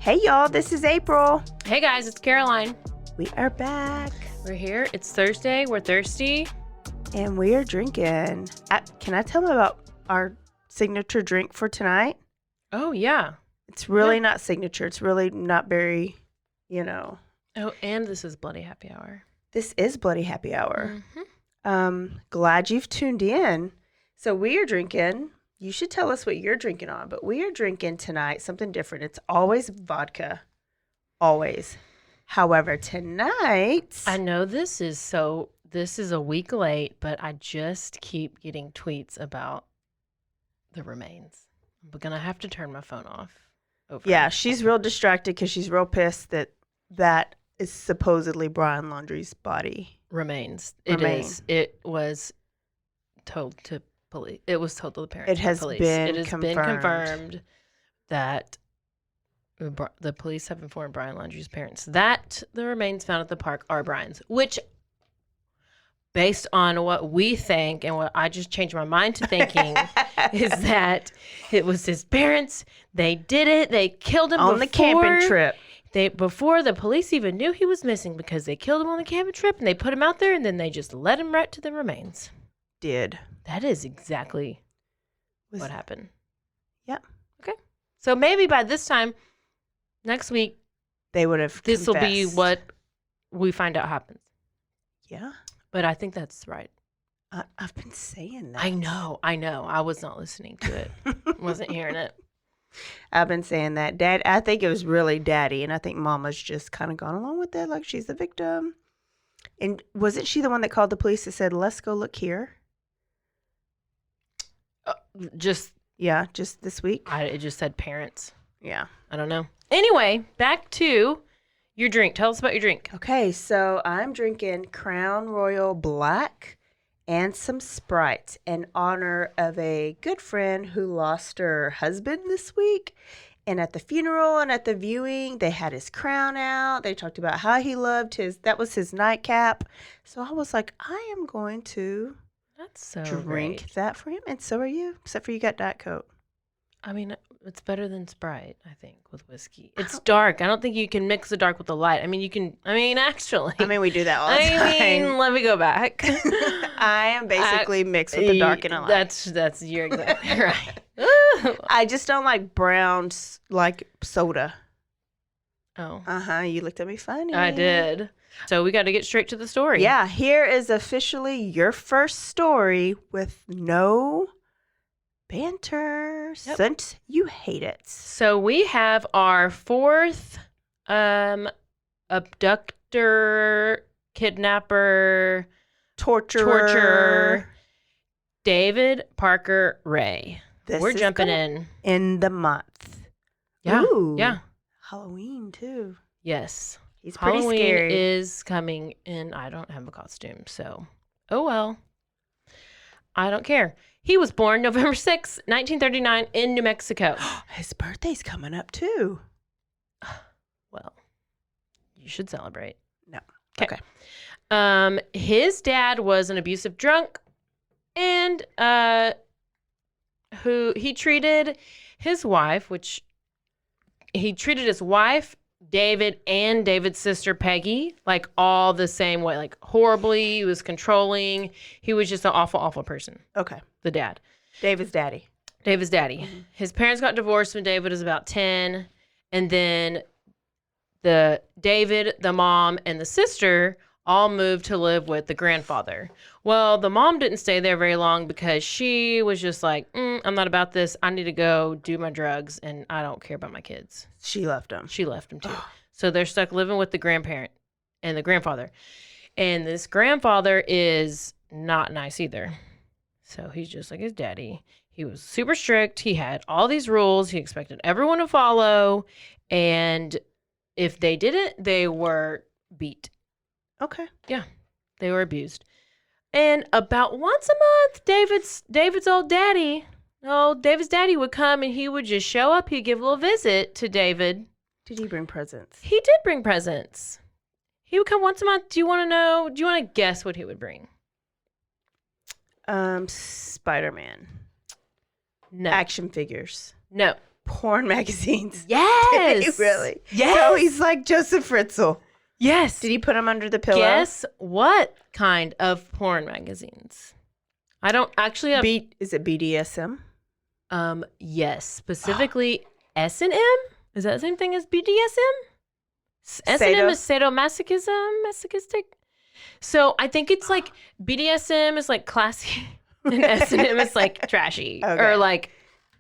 Hey y'all, this is April. Hey guys, it's Caroline. We are back. We're here. It's Thursday. We're thirsty. And we are drinking. Can I tell them about our signature drink for tonight? Oh, yeah. It's really not signature. It's really not very, Oh, and this is Bloody Happy Hour. This is Bloody Happy Hour. Mm-hmm. Glad you've tuned in. So we are drinking. You should tell us what you're drinking on, but we are drinking tonight something different. It's always vodka. Always. However, tonight... I know this is a week late, but I just keep getting tweets about the remains. I'm going to have to turn my phone off. Yeah, she's real distracted because she's real pissed that is supposedly Brian Laundrie's body. Remains. It is. It was told to police. It was told to the parents. It has been confirmed that the police have informed Brian Laundrie's parents that the remains found at the park are Brian's, which, based on what we think and what I just changed my mind to thinking, is that it was his parents. They did it. They killed him on the camping trip. Before the police even knew he was missing, because they killed him on the camping trip and they put him out there and then they just let him right to the remains. That is exactly what happened. Yeah. Okay. So maybe by this time next week, they would have. This will be what we find out happens. Yeah. But I think that's right. I've been saying that. I know. I was not listening to it. Wasn't hearing it. I've been saying that. Dad, I think it was really Daddy, and I think Mama's just kind of gone along with it, like she's the victim. And wasn't she the one that called the police and said, "Let's go look here"? Just this week. It just said parents. Yeah. I don't know. Anyway, back to your drink. Tell us about your drink. Okay, so I'm drinking Crown Royal Black and some Sprite in honor of a good friend who lost her husband this week. And at the funeral and at the viewing, they had his crown out. They talked about how he loved that was his nightcap. So I was like, I am going to drink that for him. And so are you, except for you got Diet Coke. I mean, it's better than Sprite, I think, with whiskey. It's dark. I don't think you can mix the dark with the light. I mean, you can. Actually. We do that all the time. Let me go back. I am basically mixed with the dark and the light. You're exactly right. I just don't like brown, like soda. Oh. You looked at me funny. I did. So we got to get straight to the story. Yeah, here is officially your first story with no banter, since you hate it. So we have our fourth abductor, kidnapper, torturer, David Parker Ray. We're jumping in the month. Yeah. Ooh, yeah. Halloween too. Yes. He's pretty Halloween scary. Is coming in. I don't have a costume, so oh well. I don't care. He was born November 6, 1939 in New Mexico. His birthday's coming up too. Well, you should celebrate. No. Okay. His dad was an abusive drunk, and who he treated his wife, David, and David's sister, Peggy, like all the same way, like horribly. He was controlling. He was just an awful, awful person. Okay. The dad. David's daddy. Mm-hmm. His parents got divorced when David was about 10. And then David, the mom, and the sister all moved to live with the grandfather. Well, the mom didn't stay there very long because she was just like, I'm not about this. I need to go do my drugs, and I don't care about my kids. She left him. She left him too. So they're stuck living with the grandparent and the grandfather. And this grandfather is not nice either. So he's just like his daddy. He was super strict. He had all these rules he expected everyone to follow. And if they didn't, they were beat. Okay. Yeah, they were abused. And about once a month, David's daddy would come and he would just show up. He'd give a little visit to David. Did he bring presents? He did bring presents. He would come once a month. Do you want to guess what he would bring? Spider-Man. No. Action figures. No. porn magazines. Yes. Did he really? Yes. So he's like Joseph Fritzl. Yes. Did he put them under the pillow? Guess what kind of porn magazines? I don't actually have. Is it BDSM? Yes, specifically S&M. Is that the same thing as BDSM? S&M is sadomasochism, masochistic. So I think it's like BDSM is like classy, and S&M is like trashy or like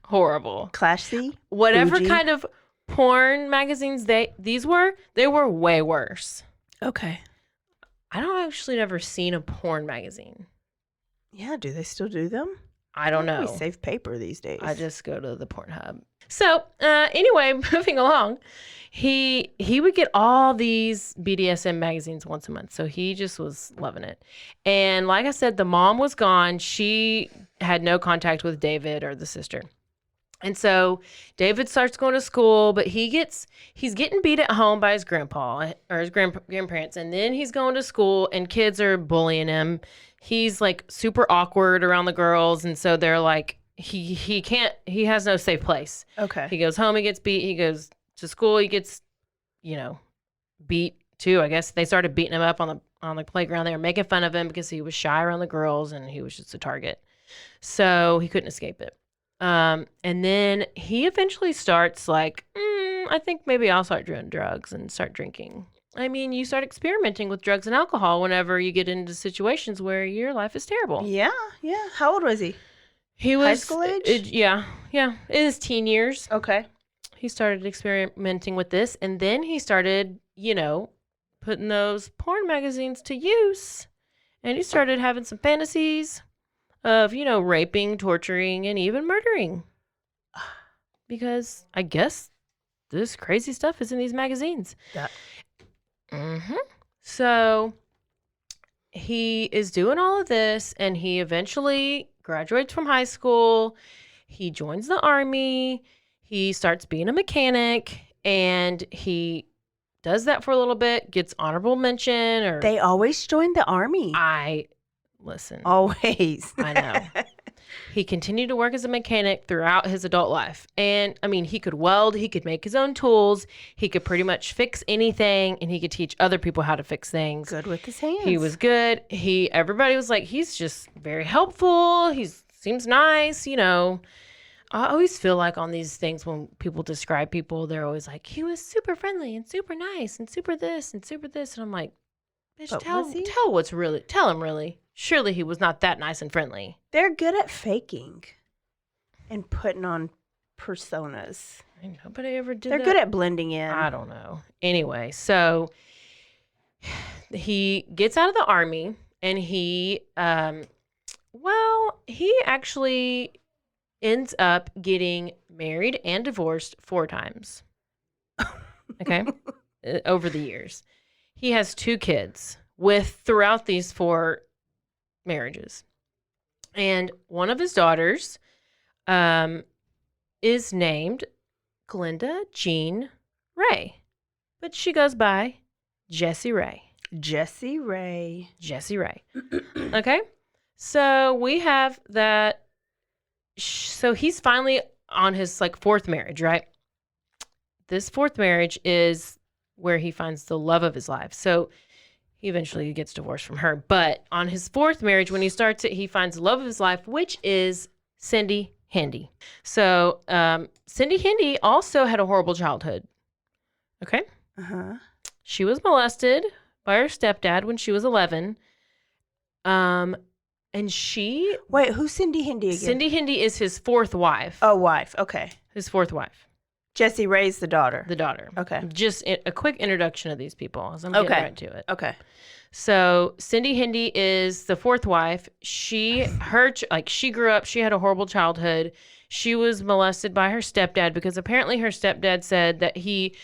horrible, classy. Whatever bougie. kind of porn magazines they were way worse. Okay. I don't actually never seen a porn magazine. Yeah, do they still do them? I don't know. We save paper these days. I just go to the Pornhub. So anyway, moving along, he would get all these BDSM magazines once a month. So he just was loving it. And like I said, the mom was gone. She had no contact with David or the sister. And so David starts going to school, but he's getting beat at home by his grandpa or his grandparents. And then he's going to school and kids are bullying him. He's like super awkward around the girls. And so they're like, he has no safe place. Okay. He goes home, he gets beat. He goes to school, he gets, beat too. I guess they started beating him up on the playground. They were making fun of him because he was shy around the girls and he was just a target. So he couldn't escape it. And then he eventually starts like, I think maybe I'll start doing drugs and start drinking. I mean, you start experimenting with drugs and alcohol whenever you get into situations where your life is terrible. Yeah. How old was he? He was high school age? Yeah. In his teen years. Okay. He started experimenting with this, and then he started, putting those porn magazines to use. And he started having some fantasies of, raping, torturing, and even murdering. Because I guess this crazy stuff is in these magazines. So he is doing all of this, and he eventually graduates from high school. He joins the Army. He starts being a mechanic, and he does that for a little bit, gets honorable mention. Or They always join the Army. Listen. Always. I know. He continued to work as a mechanic throughout his adult life. And, I mean, he could weld. He could make his own tools. He could pretty much fix anything, and he could teach other people how to fix things. Good with his hands. He was good. Everybody was like, he's just very helpful. He seems nice, I always feel like on these things when people describe people, they're always like, he was super friendly and super nice and super this and super this. And I'm like, bitch, tell him really. Surely he was not that nice and friendly. They're good at faking and putting on personas. Nobody ever did They're that. good at blending in. I don't know. Anyway, so he gets out of the Army, and he actually ends up getting married and divorced 4 times. Okay? Over the years. He has 2 kids throughout these 4 marriages. And one of his daughters is named Glenda Jean Ray. But she goes by Jessie Ray. Jessie Ray. Okay? So we have that. So he's finally on his 4th marriage, right? This 4th marriage is where he finds the love of his life. So he eventually gets divorced from her. But on his 4th marriage, when he starts it, he finds the love of his life, which is Cindy Handy. So Cindy Handy also had a horrible childhood. Okay? Uh-huh. She was molested by her stepdad when she was 11. And she... Wait, who's Cindy Handy again? Cindy Handy is his 4th wife. Oh, wife. Okay. His 4th wife. Jessie Ray's the daughter. The daughter. Okay. Just a quick introduction of these people as I'm getting right to it. Okay. So Cindy Handy is the 4th wife. She grew up, she had a horrible childhood. She was molested by her stepdad because apparently her stepdad said that he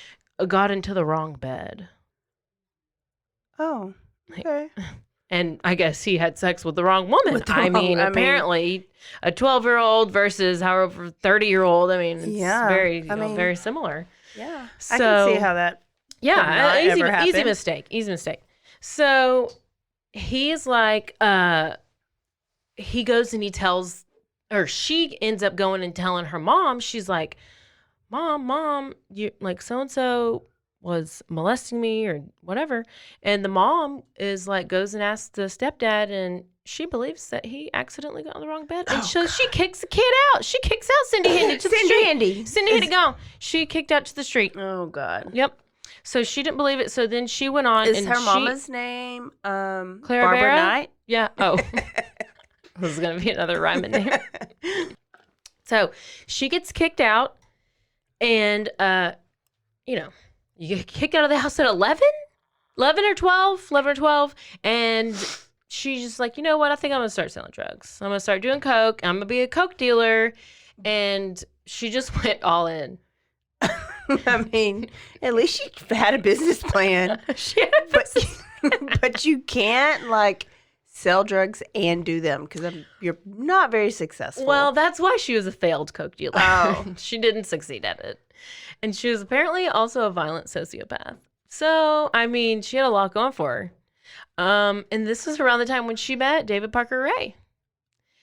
got into the wrong bed. Oh, okay. And I guess he had sex with the wrong woman. Apparently a 12-year-old versus however 30-year-old. I mean, it's very similar. Yeah. So, I can see how that easy mistake. So he's like, he goes and he tells, or she ends up going and telling her mom, she's like, mom, you like so and so was molesting me or whatever. And the mom is like goes and asks the stepdad, and she believes that he accidentally got on the wrong bed. And so she kicks the kid out. She kicks out Cindy Handy to the street. Cindy Handy gone. She kicked out to the street. Oh God. Yep. So she didn't believe it. So then she went on. Is her mama's name Clara Barbara Barra? Knight? Yeah. Oh. This is going to be another rhyming name. So she gets kicked out, and, you know, you get kicked out of the house at 11 or 12, and she's just like, you know what? I think I'm going to start selling drugs. I'm going to start doing coke. I'm going to be a coke dealer, and she just went all in. I mean, at least she had a business plan. But you can't, like, sell drugs and do them because you're not very successful. Well, that's why she was a failed coke dealer. Oh. She didn't succeed at it. And she was apparently also a violent sociopath. So, I mean, she had a lot going for her. And this was around the time when she met David Parker Ray.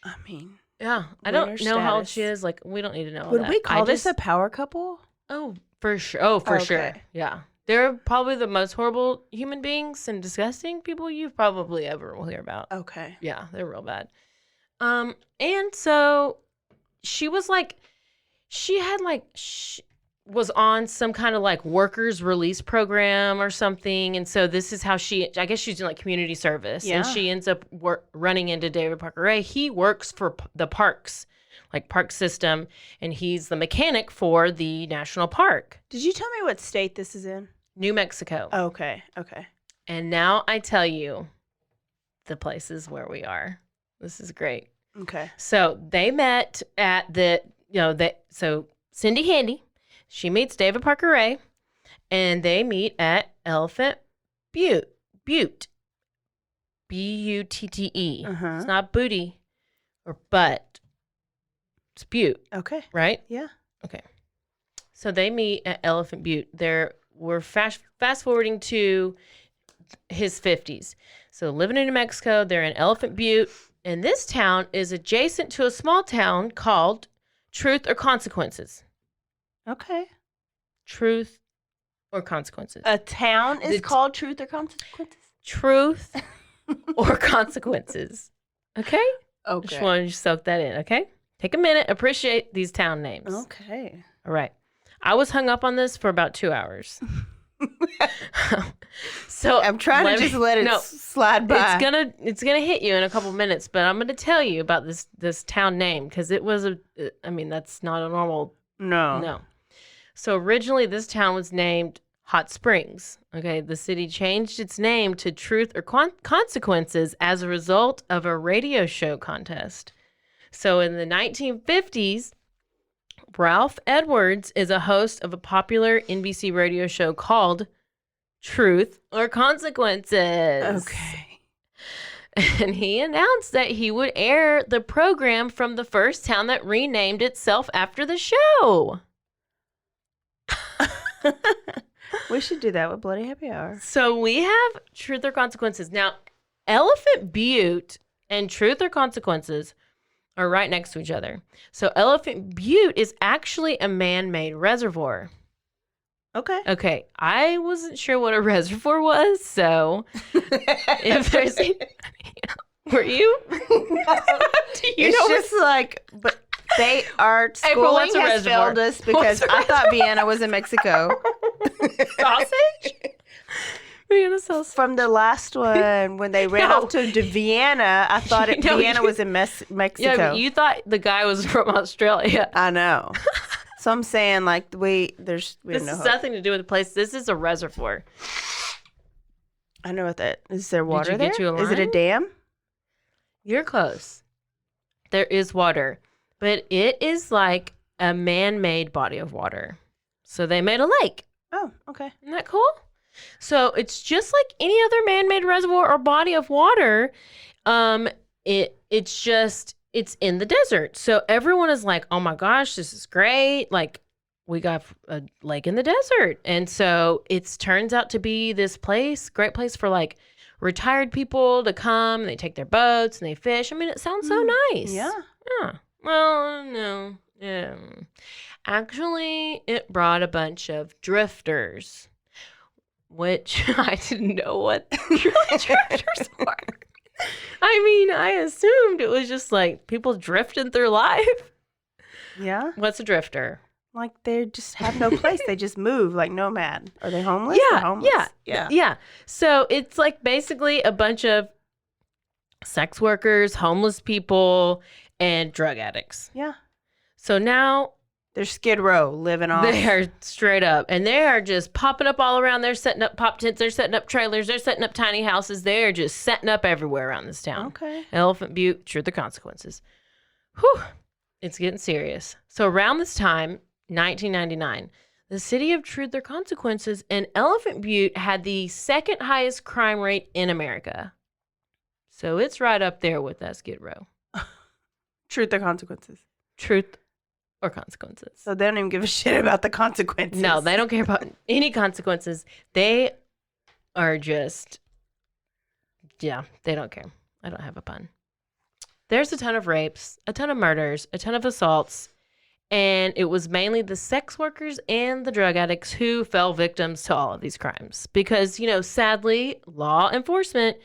I mean, yeah. I don't know how old she is. Like, we don't need to know all that. Would we call this a power couple? Oh, for sure. Oh, for sure. Yeah. They're probably the most horrible human beings and disgusting people you've probably ever will hear about. Okay. Yeah, they're real bad. And so she was like, she was on some kind of like workers release program or something. And so this is how I guess she's doing like community service. Yeah. And she ends up running into David Parker Ray. He works for the parks, like park system, and he's the mechanic for the national park. Did you tell me what state this is in? New Mexico. Okay. And now I tell you the places where we are. This is great. Okay. So they met at so Cindy Handy, she meets David Parker Ray, and they meet at Elephant Butte. B-U-T-T-E. Uh-huh. It's not booty or butt. It's Butte. Okay. Right? Yeah. Okay. So they meet at Elephant Butte. We're fast forwarding to his 50s. So living in New Mexico, they're in Elephant Butte, and this town is adjacent to a small town called Truth or Consequences. Okay. Truth or Consequences. A town is called Truth or Consequences? Truth or Consequences. Okay? Okay. Just wanted you to soak that in, okay? Take a minute. Appreciate these town names. Okay. All right. I was hung up on this for about 2 hours. So I'm trying to just let it slide by. It's gonna hit you in a couple minutes, but I'm gonna tell you about this town name because it was that's not a normal. No. So originally this town was named Hot Springs. Okay, the city changed its name to Truth or Consequences as a result of a radio show contest. So in the 1950s, Ralph Edwards is a host of a popular NBC radio show called Truth or Consequences. Okay. And he announced that he would air the program from the first town that renamed itself after the show. We should do that with Bloody Happy Hour. So we have Truth or Consequences. Now, Elephant Butte and Truth or Consequences are right next to each other. So Elephant Butte is actually a man-made reservoir. Okay. I wasn't sure what a reservoir was, so if there's were you? It's just like, but they are schooling has failed us because I thought Vienna was in Mexico. Sausage? Vienna sausage. From the last one, when they ran off to Vienna, I thought Vienna was in Mexico. Yeah, you thought the guy was from Australia. I know. So I'm saying, like, this has nothing to do with the place. This is a reservoir. I know what that is. There water there? Is it a dam? You're close. There is water, but it is like a man-made body of water. So they made a lake. Oh, okay. Isn't that cool? So it's just like any other man-made reservoir or body of water. It's in the desert. So everyone is like, oh my gosh, this is great. Like, we got a lake in the desert. And so it turns out to be this great place for like retired people to come. And they take their boats and they fish. I mean, it sounds so nice. Yeah. Yeah. Well, no. Actually, it brought a bunch of drifters, which I didn't know what really drifters were. I mean, I assumed it was just like people drifting through life. Yeah. What's a drifter? Like they just have no place. They just move like nomad. Are they homeless? Yeah, They're homeless. yeah. So it's like basically a bunch of sex workers, homeless people, and drug addicts. Yeah. So now they're Skid Row living off. they are straight up, and they are just popping up all around. They're setting up pop tents. They're setting up trailers. They're setting up tiny houses. They are just setting up everywhere around this town. Okay. Elephant Butte, truth or consequences. Whew, it's getting serious. So around this time, 1999, the city of Truth or Consequences and Elephant Butte had the second highest crime rate in America. So it's right up there with that Skid Row. Truth or consequences. Truth or consequences. So they don't even give a shit about the consequences. No, they don't care about any consequences. They are just, yeah, they don't care. I don't have a pun. There's a ton of rapes, a ton of murders, a ton of assaults, and it was mainly the sex workers and the drug addicts who fell victims to all of these crimes. Because, sadly, law enforcement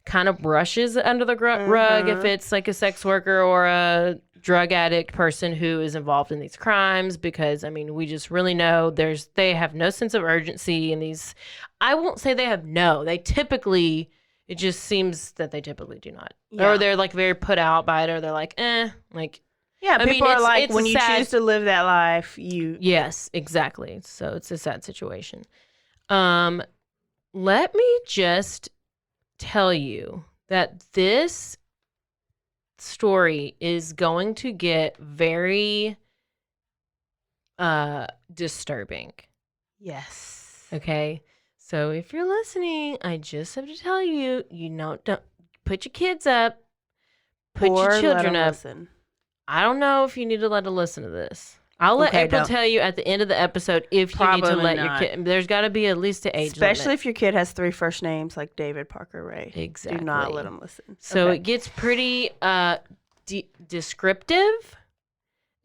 kind of brushes it under the rug if it's like a sex worker or a drug addict person who is involved in these crimes, because we just really know they have no sense of urgency in these. I won't say they typically, it just seems that they typically do not. Or they're like very put out by it, or they're like, people are like, when you choose to live that life, Yes, exactly. So it's a sad situation. Let me just tell you that this story is going to get very disturbing. Yes. Okay. So if you're listening, I just have to tell you, don't put your kids up, put your children up. Listen. I don't know if you need to let them listen to this. I'll let April tell you at the end of the episode if you need to let your kid. There's got to be at least an age Especially limit. if your kid has 3 first names like David Parker Ray. Exactly. Do not let them listen. So it gets pretty descriptive,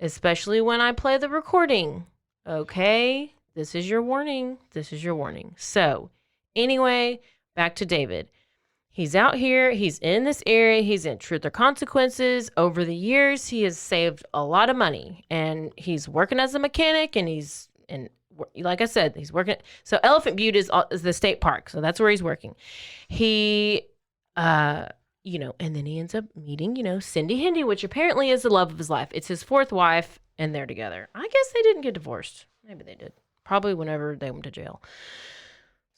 especially when I play the recording. Okay? This is your warning. This is your warning. So anyway, back to David. He's out here. He's in this area. He's in Truth or Consequences. Over the years, he has saved a lot of money. And he's working as a mechanic. And like I said, he's working. So Elephant Butte is the state park. So that's where he's working. He, and then he ends up meeting, Cindy Hendy, which apparently is the love of his life. It's his 4th wife, and they're together. I guess they didn't get divorced. Maybe they did. Probably whenever they went to jail.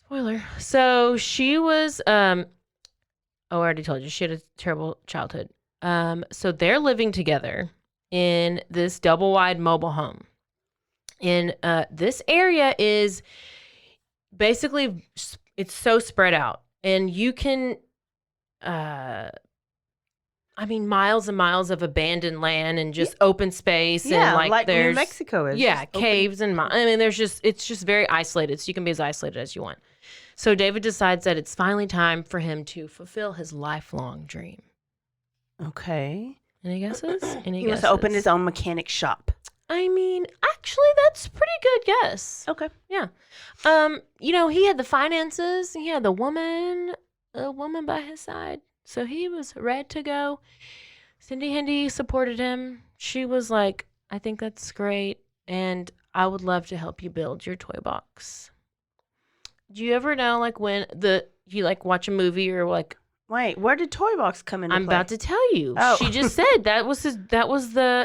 Spoiler. So she was, I already told you, she had a terrible childhood. So they're living together in this double-wide mobile home. And this area is basically, it's so spread out. And you can, miles and miles of abandoned land and just open space. Yeah, and like there's, New Mexico is. Yeah, caves and it's just very isolated. So you can be as isolated as you want. So David decides that it's finally time for him to fulfill his lifelong dream. Okay. Any guesses? He wants to open his own mechanic shop. Actually, that's a pretty good guess. Okay. Yeah. He had the finances. He had a woman by his side. So he was ready to go. Cindy Hendy supported him. She was like, I think that's great. And I would love to help you build your toy box. Do you ever know, like, when you like watch a movie or like? Wait, where did Toy Box come into play? I'm about to tell you. Oh. She just said that was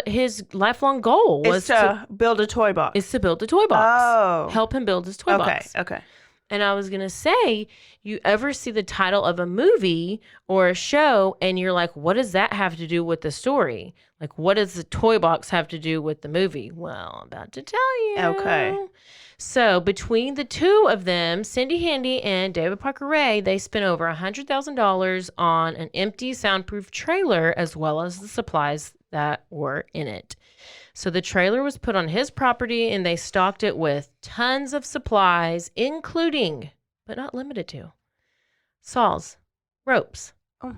his lifelong goal was to build a toy box. Is to build a toy box. Oh, help him build his toy box. Okay. And I was gonna say, you ever see the title of a movie or a show, and you're like, what does that have to do with the story? Like, what does the toy box have to do with the movie? Well, I'm about to tell you. Okay. So between the two of them, Cindy Handy and David Parker Ray, they spent over $100,000 on an empty soundproof trailer as well as the supplies that were in it. So the trailer was put on his property and they stocked it with tons of supplies, including, but not limited to, saws, ropes,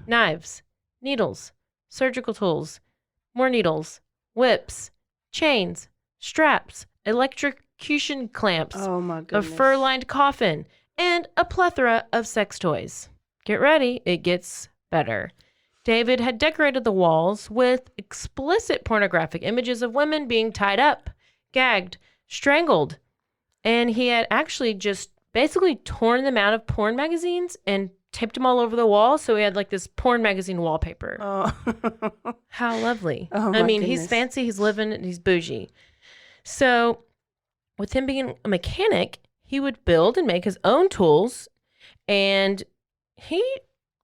knives, needles, surgical tools, more needles, whips, chains, straps, electrocution clamps, Oh my a goodness. fur-lined coffin, and a plethora of sex toys. Get ready, it gets better. David had decorated the walls with explicit pornographic images of women being tied up, gagged, strangled, and he had actually just basically torn them out of porn magazines and taped them all over the wall, so he had like this porn magazine wallpaper. Oh. How lovely. Oh, I my mean, he's goodness. fancy, he's living, and he's bougie. So, with him being a mechanic, he would build and make his own tools, and he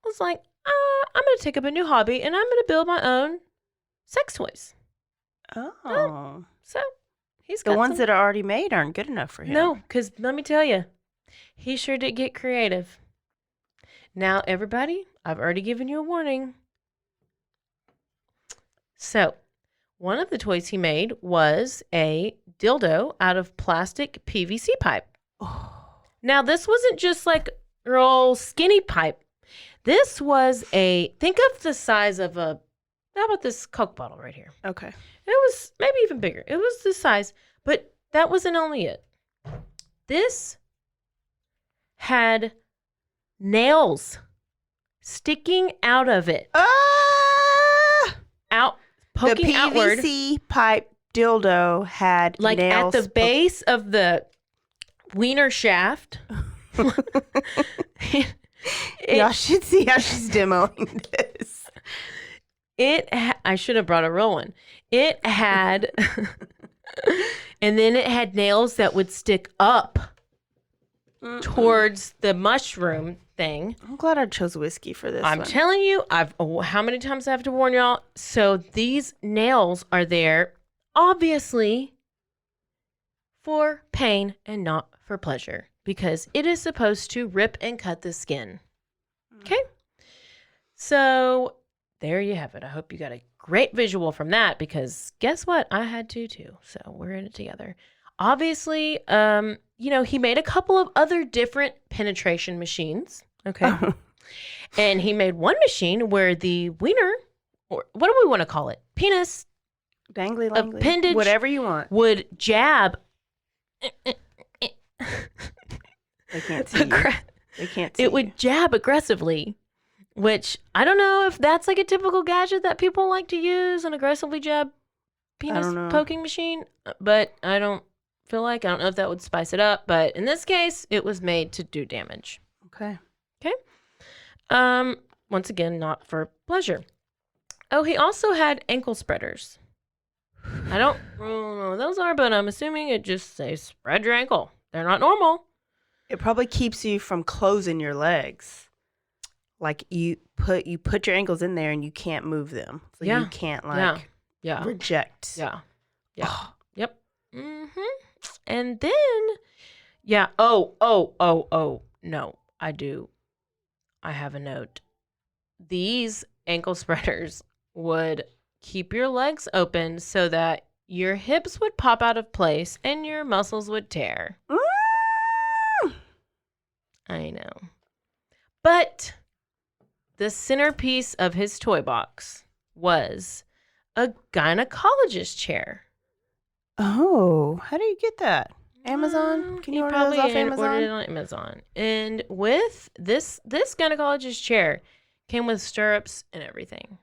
was like, I'm going to take up a new hobby, and I'm going to build my own sex toys. Oh. So, he's The got ones that are already made aren't good enough for him. No, because let me tell you, he sure did get creative. Now, everybody, I've already given you a warning. So, one of the toys he made was a dildo out of plastic PVC pipe. Oh. Now, this wasn't just like your old skinny pipe. This was think of the size of how about this Coke bottle right here? Okay. It was maybe even bigger. It was this size, but that wasn't only it. This had nails sticking out of it. Poking the outward. PVC pipe dildo had Like nails at the base of the wiener shaft. Y'all should see how she's demoing this. I should have brought a real one. It had, and then it had nails that would stick up towards the mushroom thing. I'm glad I chose whiskey for this I'm one. telling you, how many times I have to warn y'all? So these nails are there, obviously, for pain and not for pleasure, because it is supposed to rip and cut the skin. Okay? So there you have it. I hope you got a great visual from that, because guess what? I had to too. So we're in it together. Obviously, he made a couple of other different penetration machines. Okay. And he made one machine where the wiener, or what do we want to call it? Penis, Dangly langly. appendage, Whatever you want. would jab. They can't see you. They can't see It would jab aggressively, which I don't know if that's like a typical gadget that people like to use, an aggressively jab penis don't know. poking machine, but I don't know if that would spice it up, but in this case, it was made to do damage. Okay. Once again, not for pleasure. Oh, he also had ankle spreaders. I don't know what those are, but I'm assuming it just says spread your ankle. They're not normal. It probably keeps you from closing your legs. Like you put your ankles in there and you can't move them. So Yeah. you can't Yeah. reject. Yeah. Yeah. Oh. Yep. And then, yeah. Oh, no, I do. I have a note. These ankle spreaders would keep your legs open so that your hips would pop out of place and your muscles would tear. I know. But the centerpiece of his toy box was a gynecologist chair. Oh, how do you get that? Amazon? Can you order those off Amazon? Ordered it on Amazon. And with this gynecologist chair came with stirrups and everything.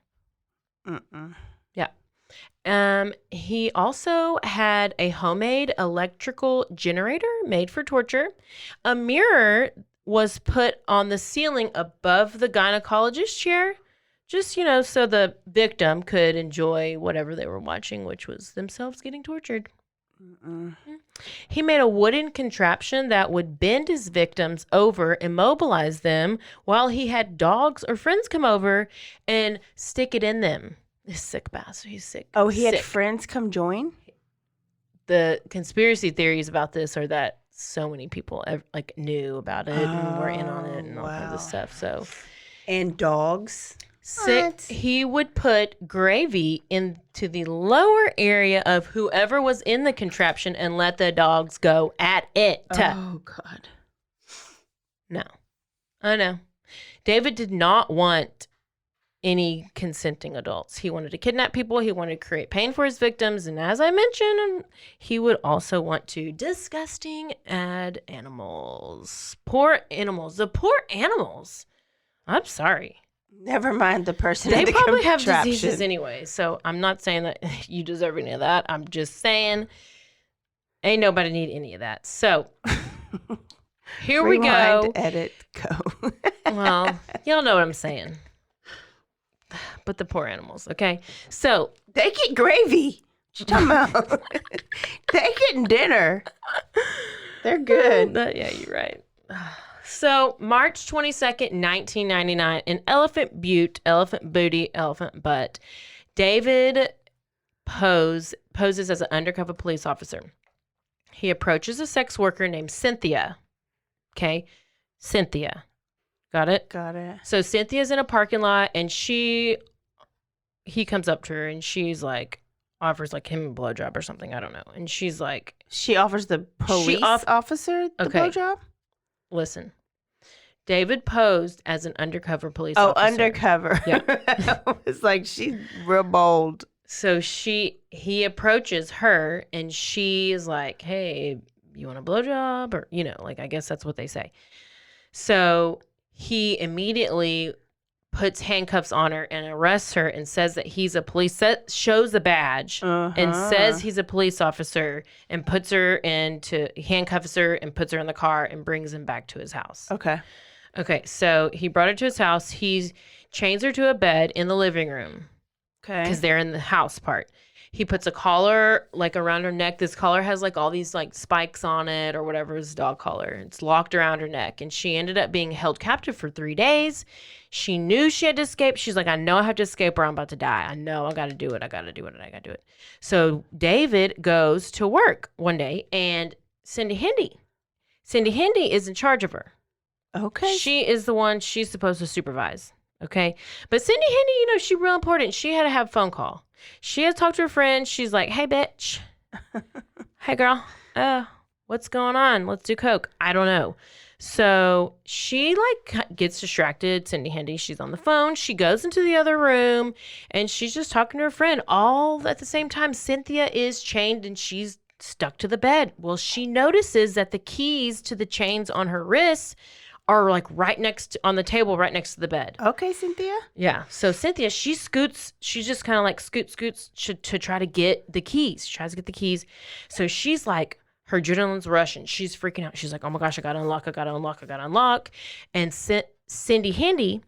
Yeah. He also had a homemade electrical generator made for torture. A mirror was put on the ceiling above the gynecologist chair, just, so the victim could enjoy whatever they were watching, which was themselves getting tortured. He made a wooden contraption that would bend his victims over, immobilize them, while he had dogs or friends come over and stick it in them. This sick bastard. He's sick. Oh, he had Sick. friends come join? The conspiracy theories about this are that so many people knew about it and were in on it and all kinds of stuff. So, And dogs? sick. What? He would put gravy into the lower area of whoever was in the contraption and let the dogs go at it. Oh, God. No. I know. David did not want any consenting adults. He wanted to kidnap people. He wanted to create pain for his victims. And as I mentioned, he would also want to disgusting add animals. Poor animals. The poor animals. I'm sorry. Never mind the person. They in the probably have contraption. diseases anyway. So I'm not saying that you deserve any of that. I'm just saying ain't nobody need any of that. So here we Rewind, go. Edit, go. Well, y'all know what I'm saying. But the poor animals, okay? So They get gravy. What you talking about? They getting dinner. They're good. yeah, you're right. So March 22nd, 1999, in Elephant Booty, Elephant Butt, David poses as an undercover police officer. He approaches a sex worker named Cynthia. Okay? Cynthia. Got it? Got it. So Cynthia's in a parking lot, and he comes up to her, and she's like, offers like him a blowjob or something. I don't know. And she's like, She offers the police officer the Okay. blowjob? listen, David posed as an undercover police Oh, officer. undercover. Yeah. It's like she's real bold. So he approaches her, and she is like, hey, you want a blowjob? Or, like, I guess that's what they say. So he immediately puts handcuffs on her and arrests her and says that he's a police, shows the badge and says he's a police officer and handcuffs her and puts her in the car and brings him back to his house. Okay, so he brought her to his house. He chains her to a bed in the living room. Okay. Because they're in the house part. He puts a collar like around her neck. This collar has like all these like spikes on it or whatever, his dog collar. It's locked around her neck. And she ended up being held captive for 3 days. She knew she had to escape. She's like, I know I have to escape or I'm about to die. I know I got to do it. I got to do it. So David goes to work one day, and Cindy Hendy is in charge of her. Okay. She is the one she's supposed to supervise. Okay. But Cindy Hendy, she's real important. She had to have a phone call. She had to talk to her friend. She's like, hey, bitch. Hey, girl. What's going on? Let's do coke. I don't know. So she gets distracted. Cindy Hendy, she's on the phone. She goes into the other room and she's just talking to her friend. All at the same time, Cynthia is chained and she's stuck to the bed. Well, she notices that the keys to the chains on her wrists are on the table right next to the bed. Okay, Cynthia. Yeah. So Cynthia, she just kind of scoots to try to get the keys. She tries to get the keys. So she's like, her adrenaline's rushing. She's freaking out. She's like, oh my gosh, I got to unlock. And Cindy Hendy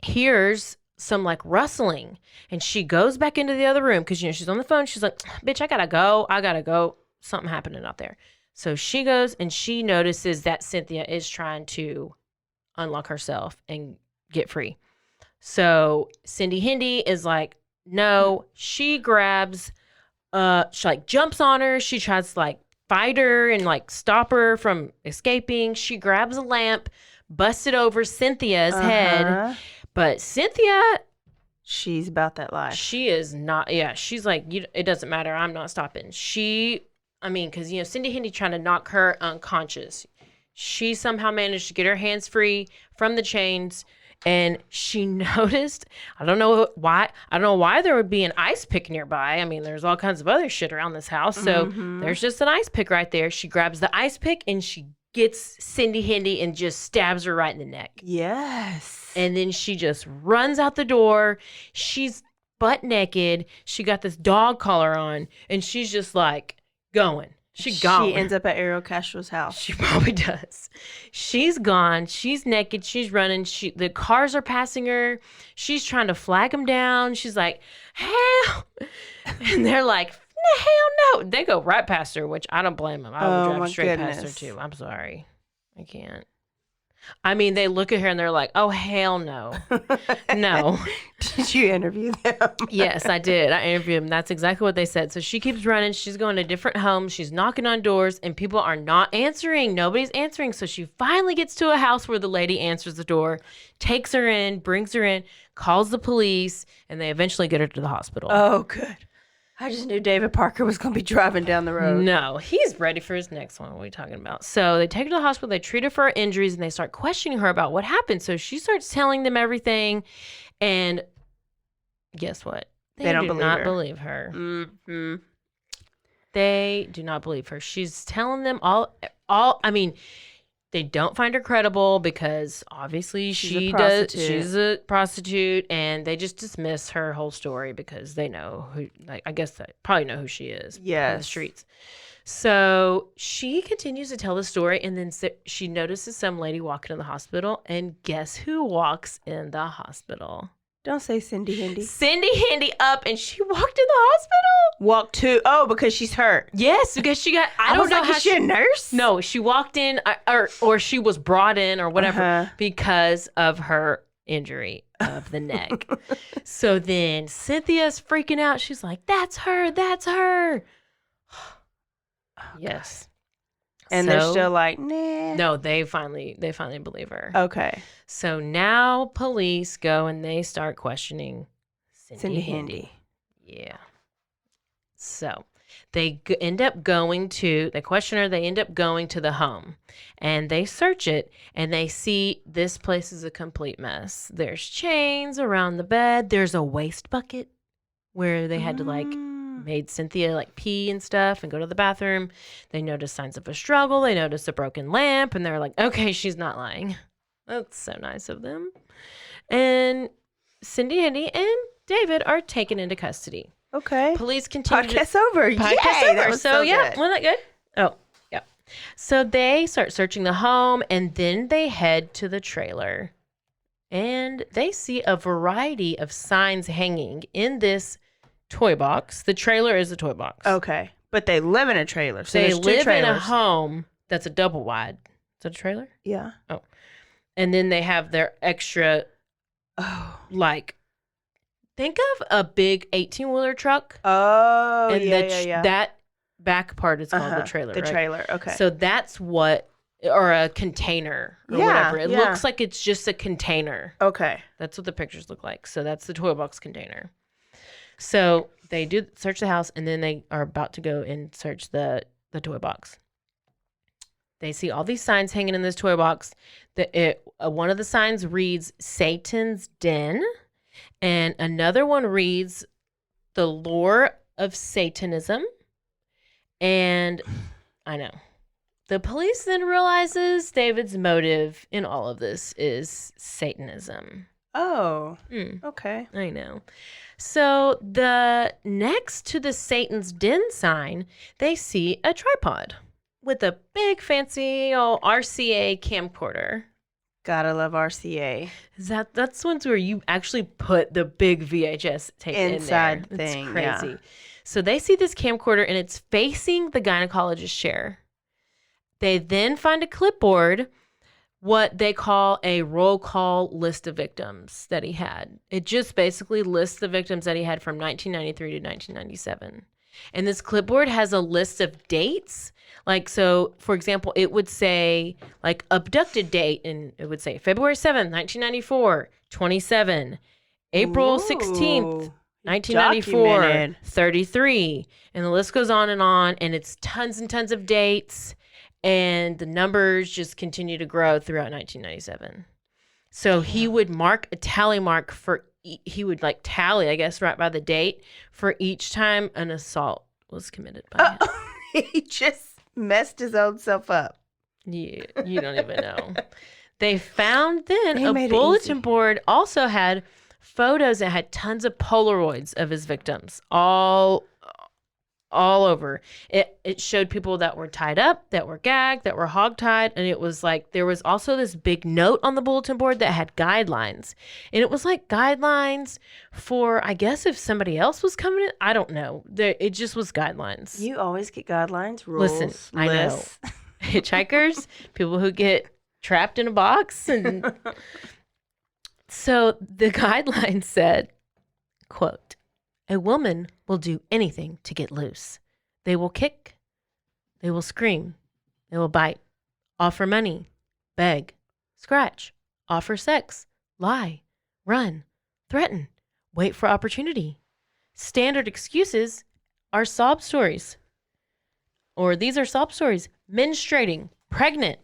hears some rustling, and she goes back into the other room because, she's on the phone. She's like, bitch, I got to go. Something happening out there. So she goes and she notices that Cynthia is trying to unlock herself and get free. So Cindy Hendy is like, no, she grabs, she jumps on her. She tries to fight her and stop her from escaping. She grabs a lamp, busts it over Cynthia's head. But Cynthia, she's about that life. She is not. Yeah. She's like, it doesn't matter. I'm not stopping. Because, Cindy Hendy trying to knock her unconscious. She somehow managed to get her hands free from the chains, and she noticed, I don't know why there would be an ice pick nearby. I mean, there's all kinds of other shit around this house. So there's just an ice pick right there. She grabs the ice pick and she gets Cindy Hendy and just stabs her right in the neck. Yes. And then she just runs out the door. She's butt naked. She got this dog collar on, and she's just going. She ends up at Ariel Castro's house. She probably does. She's gone. She's naked. She's running. The cars are passing her. She's trying to flag them down. She's like, help. And they're like, hell no. They go right past her, which I don't blame them. I would drive straight past her too. I'm sorry. I can't. I mean, they look at her and they're like, oh, hell no. No. Did you interview them? Yes, I did. I interviewed them. That's exactly what they said. So she keeps running. She's going to different homes. She's knocking on doors, and people are not answering. Nobody's answering. So she finally gets to a house where the lady answers the door, takes her in, brings her in, calls the police, and they eventually get her to the hospital. Oh, good. I just knew David Parker was going to be driving down the road. No, he's ready for his next one. What are we talking about? So they take her to the hospital. They treat her for her injuries, and they start questioning her about what happened. So she starts telling them everything. And guess what? They don't do believe not her. believe her. Mm-hmm. They do not believe her. She's telling them all. I mean, they don't find her credible because obviously she's a prostitute, and they just dismiss her whole story because they know who. Like, I guess they probably know who she is. Yes. On the streets. So she continues to tell the story, and then she notices some lady walking in the hospital, and guess who walks in the hospital? Don't say Cindy Handy. Cindy Handy up, and she walked in the hospital. Walked to, because she's hurt. Yes, because she got, I don't know like, how is she a nurse? No, she walked in, or she was brought in or whatever because of her injury of the neck. So then Cynthia's freaking out. She's like, that's her, that's her. Yes. And they're still like, nah. No, they finally believe her. Okay. So now police go and they start questioning Cindy Handy. Yeah. So they end up going to, they question her, they end up going to the home and they search it and they see this place is a complete mess. There's chains around the bed. There's a waste bucket where they had to made Cynthia like pee and stuff and go to the bathroom. They noticed signs of a struggle. They noticed a broken lamp and they're like, okay, she's not lying. That's so nice of them. And Cindy Handy and David are taken into custody. Okay. Police continue. Podcast over. Yay, that was so yeah, good. wasn't that good? Oh, yeah. So they start searching the home and then they head to the trailer. And they see a variety of signs hanging in this toy box. The trailer is a toy box. Okay. But they live in a trailer. So they live live in a home that's a double wide. Is that a trailer? Yeah. Oh. And then they have their extra, like, think of a big 18-wheeler truck. Oh, and yeah. That back part is called the trailer, The right? trailer, okay. So that's what, or a container or whatever. It looks like it's just a container. Okay. That's what the pictures look like. So that's the toy box container. So they do search the house, and then they are about to go and search the toy box. They see all these signs hanging in this toy box. One of the signs reads Satan's Den, and another one reads The Lore of Satanism. And I know. The police then realizes David's motive in all of this is Satanism. Oh, okay. I know. So the next to the Satan's Den sign, they see a tripod with a big fancy old RCA camcorder. Gotta love RCA. That's ones where you actually put the big VHS tape inside in there. thing. It's crazy. Yeah. So they see this camcorder and it's facing the gynecologist's chair. They then find a clipboard, what they call a roll call list of victims that he had. It just basically lists the victims that he had from 1993 to 1997. And this clipboard has a list of dates. Like, so, for example, it would say, like, abducted date, and it would say February 7th, 1994, 27, April 16th, 1994, documented. 33. And the list goes on, and it's tons and tons of dates. And the numbers just continue to grow throughout 1997. So he would mark a tally mark for, he would like tally, I guess, right by the date for each time an assault was committed by him. He just messed his own self up. Yeah, you don't even know. They found then They a made it bulletin easy. board also had photos that had tons of Polaroids of his victims all over. It showed people that were tied up, that were gagged, that were hogtied, and it was like there was also this big note on the bulletin board that had guidelines. And it was like guidelines for, I guess, if somebody else was coming in. I don't know. It just was guidelines. You always get guidelines, rules, Listen, I know. lists. Hitchhikers, people who get trapped in a box. And so the guidelines said, quote, "A woman will do anything to get loose. They will kick. They will scream. They will bite. Offer money. Beg. Scratch. Offer sex. Lie. Run. Threaten. Wait for opportunity. Standard excuses are sob stories." Or these are sob stories. Menstruating. Pregnant.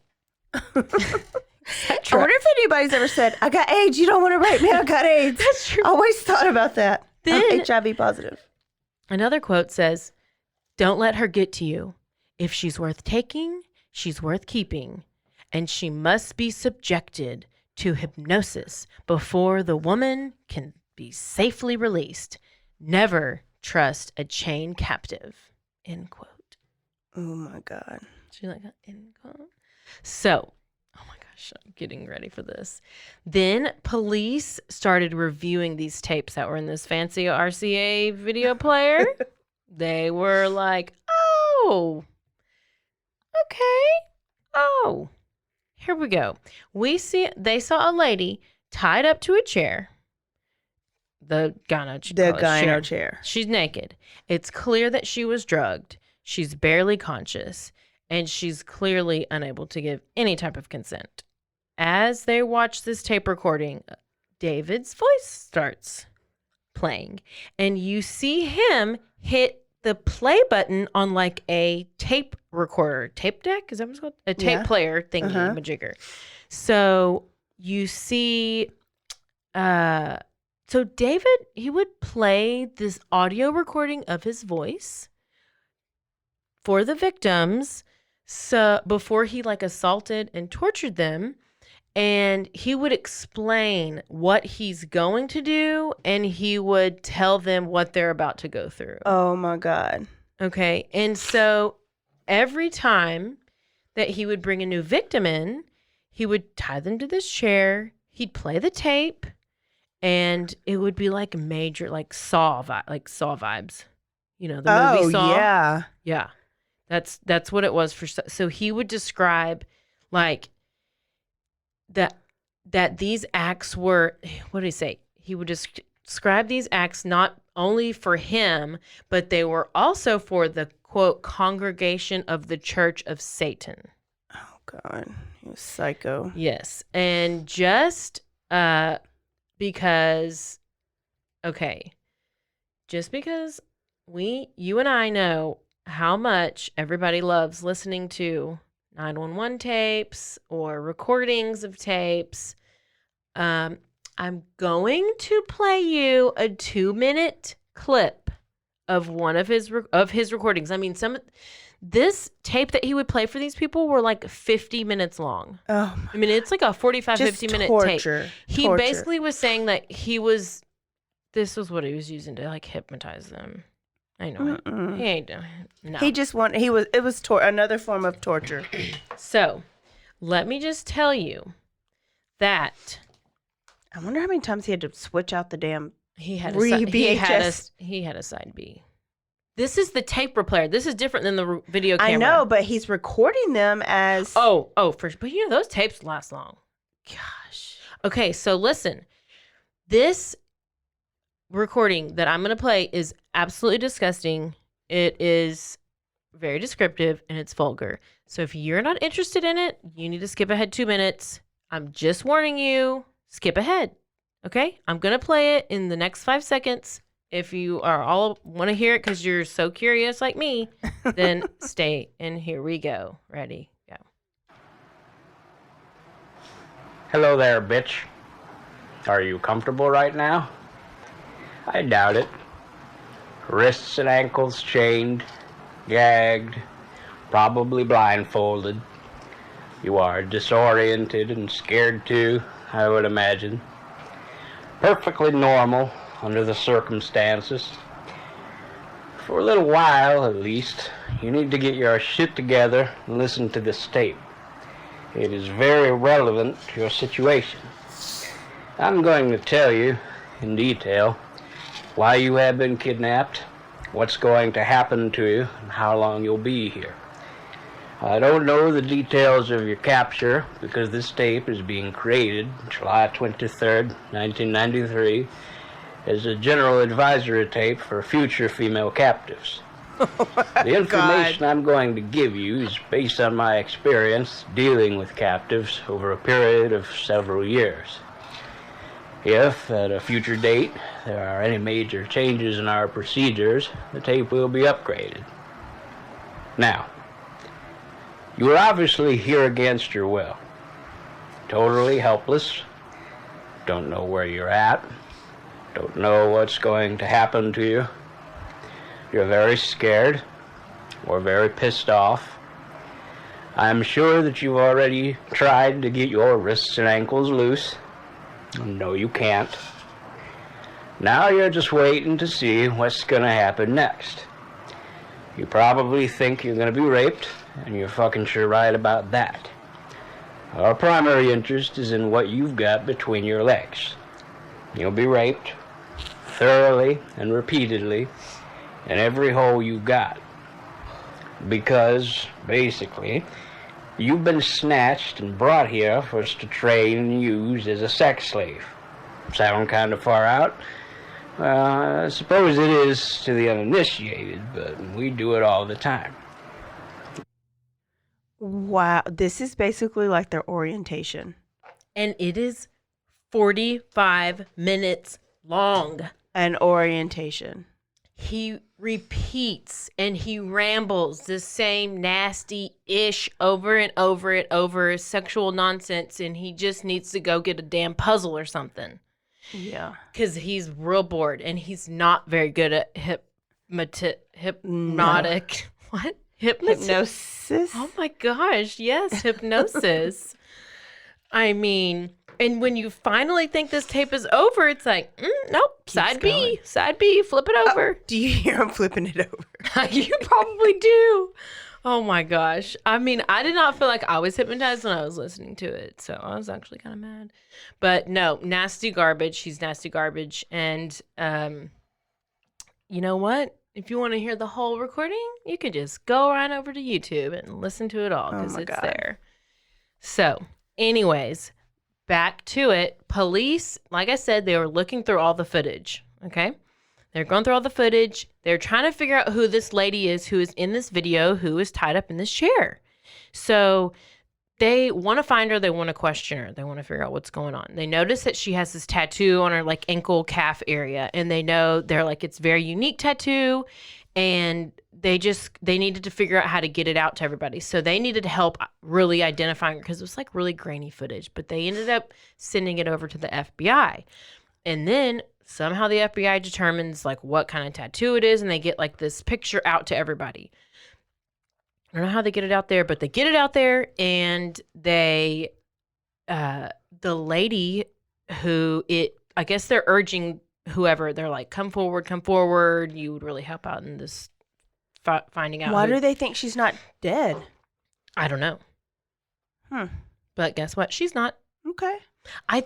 I wonder if anybody's ever said, "I got AIDS. You don't want to rape me. I got AIDS." That's true. I always thought about that. Then I'm HIV positive. another quote says, "Don't let her get to you. If she's worth taking, she's worth keeping. And she must be subjected to hypnosis before the woman can be safely released. Never trust a chained captive." End quote. Oh my God. She like that end quote. So, oh my gosh, I'm getting ready for this. Then police started reviewing these tapes that were in this fancy RCA video player. They were like, oh, okay. Oh, here we go. They saw a lady tied up to a chair. The gyno chair. She's naked. It's clear that she was drugged. She's barely conscious, and she's clearly unable to give any type of consent. As they watch this tape recording, David's voice starts playing, and you see him hit the play button on like a tape recorder, tape deck, is that what it's called? A tape player thingy, majigger. So you see, so David, he would play this audio recording of his voice for the victims, so before he like assaulted and tortured them. And he would explain what he's going to do, and he would tell them what they're about to go through. Oh my God. Okay. And so every time that he would bring a new victim in, he would tie them to this chair. He'd play the tape, and it would be like major, like Saw vibes. You know, the movie Saw. Yeah. Yeah. That's what it was for. So he would describe like that these acts were, what did he say? He would describe these acts not only for him, but they were also for the, quote, congregation of the Church of Satan. Oh, God. He was psycho. Yes. And just because, okay, just because you and I know how much everybody loves listening to 911 tapes or recordings of tapes. I'm going to play you a 2-minute clip of one of his recordings. I mean, this tape that he would play for these people were like 50 minutes long. Oh, I mean, it's like a 45, 50-minute tape. He basically was saying that this was what he was using to like hypnotize them. I know it. He ain't doing it. No. He just wanted, it was another form of torture. So, let me just tell you that I wonder how many times he had to switch out the damn he had VHS. He had a side B. This is the tape replayer. This is different than the video camera. I know, but he's recording them as but you know those tapes last long. Gosh. Okay, so listen. This recording that I'm going to play is absolutely disgusting. It is very descriptive and it's vulgar. So if you're not interested in it, you need to skip ahead 2 minutes. I'm just warning you, skip ahead. Okay? I'm going to play it in the next 5 seconds. If you are all want to hear it because you're so curious like me, then stay. And here we go. Ready? Go. Hello there, bitch. Are you comfortable right now? I doubt it. Wrists and ankles chained, gagged, probably blindfolded. You are disoriented and scared too, I would imagine. Perfectly normal under the circumstances. For a little while, at least, you need to get your shit together and listen to this tape. It is very relevant to your situation. I'm going to tell you, in detail, why you have been kidnapped, what's going to happen to you, and how long you'll be here. I don't know the details of your capture because this tape is being created July 23rd, 1993 as a general advisory tape for future female captives. The information I'm going to give you is based on my experience dealing with captives over a period of several years. If, at a future date, there are any major changes in our procedures, the tape will be upgraded. Now, you are obviously here against your will. Totally helpless. Don't know where you're at. don't know what's going to happen to you. You're very scared or very pissed off. I'm sure that you've already tried to get your wrists and ankles loose. No, you can't. Now you're just waiting to see what's going to happen next. You probably think you're going to be raped, and you're fucking sure right about that. Our primary interest is in what you've got between your legs. You'll be raped, thoroughly and repeatedly, in every hole you've got. Because, basically, you've been snatched and brought here for us to train and use as a sex slave. Sound kind of far out? Well, I suppose it is to the uninitiated, but we do it all the time. Wow, this is basically like their orientation. And it is 45 minutes long. An orientation. He repeats and he rambles the same nasty-ish over and over and over sexual nonsense, and he just needs to go get a damn puzzle or something. Yeah. Because he's real bored, and he's not very good at hypnotic. What? Hypnosis? Oh my gosh, yes, hypnosis. I mean, and when you finally think this tape is over, it's like, nope, side B, flip it over. Do you hear him flipping it over? You probably do. Oh my gosh. I mean, I did not feel like I was hypnotized when I was listening to it, so I was actually kind of mad. But no, nasty garbage. He's nasty garbage. And you know what? If you want to hear the whole recording, you could just go right over to YouTube and listen to it all because it's there. So, anyways, back to it. Police, like I said, they were looking through all the footage, okay? They're going through all the footage. They're trying to figure out who this lady is who is in this video, who is tied up in this chair. So they want to find her. They want to question her. They want to figure out what's going on. They notice that she has this tattoo on her like ankle calf area. And they're like, it's a very unique tattoo. And they needed to figure out how to get it out to everybody. So they needed help really identifying her because it was like really grainy footage. But they ended up sending it over to the FBI. And then somehow the FBI determines like what kind of tattoo it is, and they get like this picture out to everybody. I don't know how they get it out there, but they get it out there, and they, the lady I guess they're urging whoever, they're like, come forward. You would really help out in this finding out. Why do they think she's not dead? I don't know. But guess what? She's not. Okay. I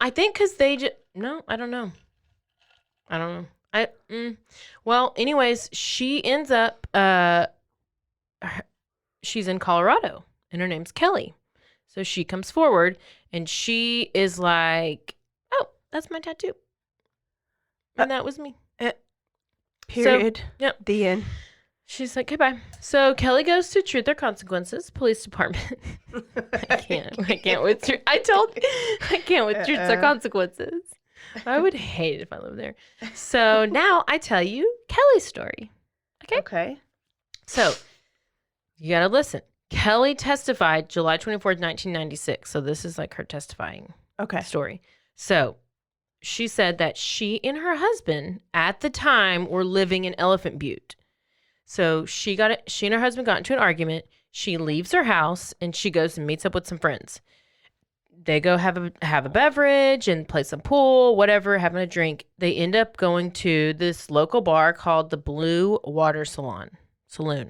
think because they just, no, I don't know. Well, anyways, she ends up, she's in Colorado, and her name's Kelly. So she comes forward, and she is like, oh, that's my tattoo. And that was me. Period. So, yep. The end. She's like, goodbye. So Kelly goes to Truth or Consequences Police Department. I can't with Truth. I can't with Truth or Consequences. I would hate it if I lived there. So now I tell you Kelly's story. Okay. So you got to listen. Kelly testified July 24th, 1996. So this is like her testifying story. So she said that she and her husband at the time were living in Elephant Butte. So she and her husband got into an argument. She leaves her house and she goes and meets up with some friends. They go have a beverage and play some pool, whatever, having a drink. They end up going to this local bar called the Blue Water Saloon. I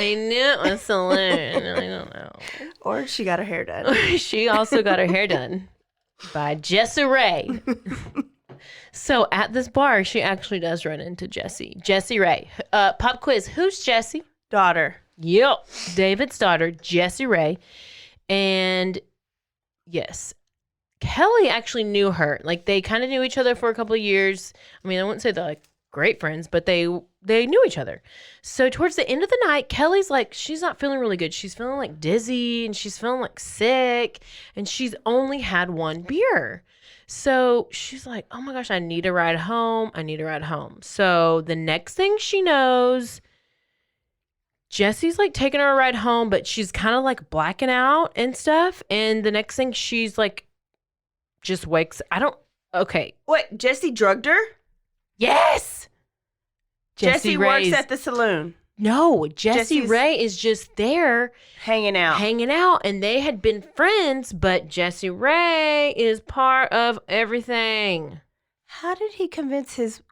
knew it was saloon. I don't know. Or she got her hair done. She also got her hair done by Jessie Ray. So at this bar, she actually does run into Jessie Ray. Pop quiz. Who's Jessie? Daughter. Yep. David's daughter, Jessie Ray. And yes, Kelly actually knew her. Like they kind of knew each other for a couple of years. I mean, I wouldn't say they're like great friends, but they knew each other. So towards the end of the night, Kelly's like, she's not feeling really good. She's feeling like dizzy and she's feeling like sick. And she's only had one beer. So she's like, oh my gosh, I need a ride home. So the next thing she knows, Jessie's like taking her a ride home, but she's kind of like blacking out and stuff. And the next thing she's like just wakes. I don't. Okay. Wait, Jesse drugged her? Yes. Jesse works Ray's- at the saloon. No, Jesse Jesse's- Ray is just there Hanging out. and they had been friends, but Jesse Ray is part of everything. How did he convince his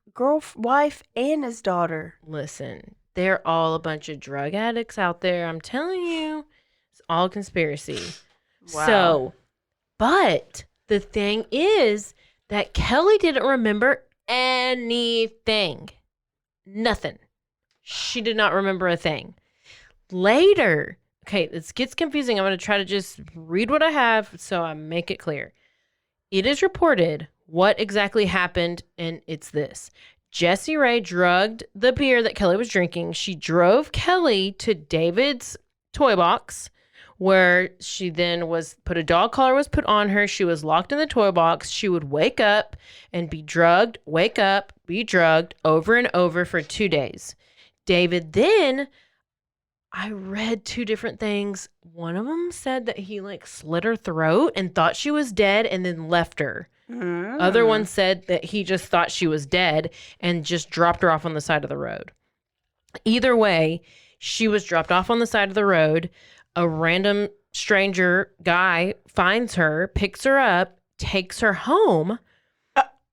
wife and his daughter? Listen, they're all a bunch of drug addicts out there. I'm telling you, it's all conspiracy. Wow. So, but the thing is that Kelly didn't remember anything. Nothing. She did not remember a thing. Later, okay, this gets confusing. I'm going to try to just read what I have so I make it clear. It is reported what exactly happened, and it's this. Jessie Ray drugged the beer that Kelly was drinking. She drove Kelly to David's toy box, where she then was put a dog collar was put on her. She was locked in the toy box. She would wake up and be drugged, wake up, be drugged over and over for 2 days. David then, I read 2 different things. One of them said that he like slit her throat and thought she was dead and then left her. Other one said that he just thought she was dead and just dropped her off on the side of the road. Either way, she was dropped off on the side of the road. A random stranger guy finds her, picks her up, takes her home,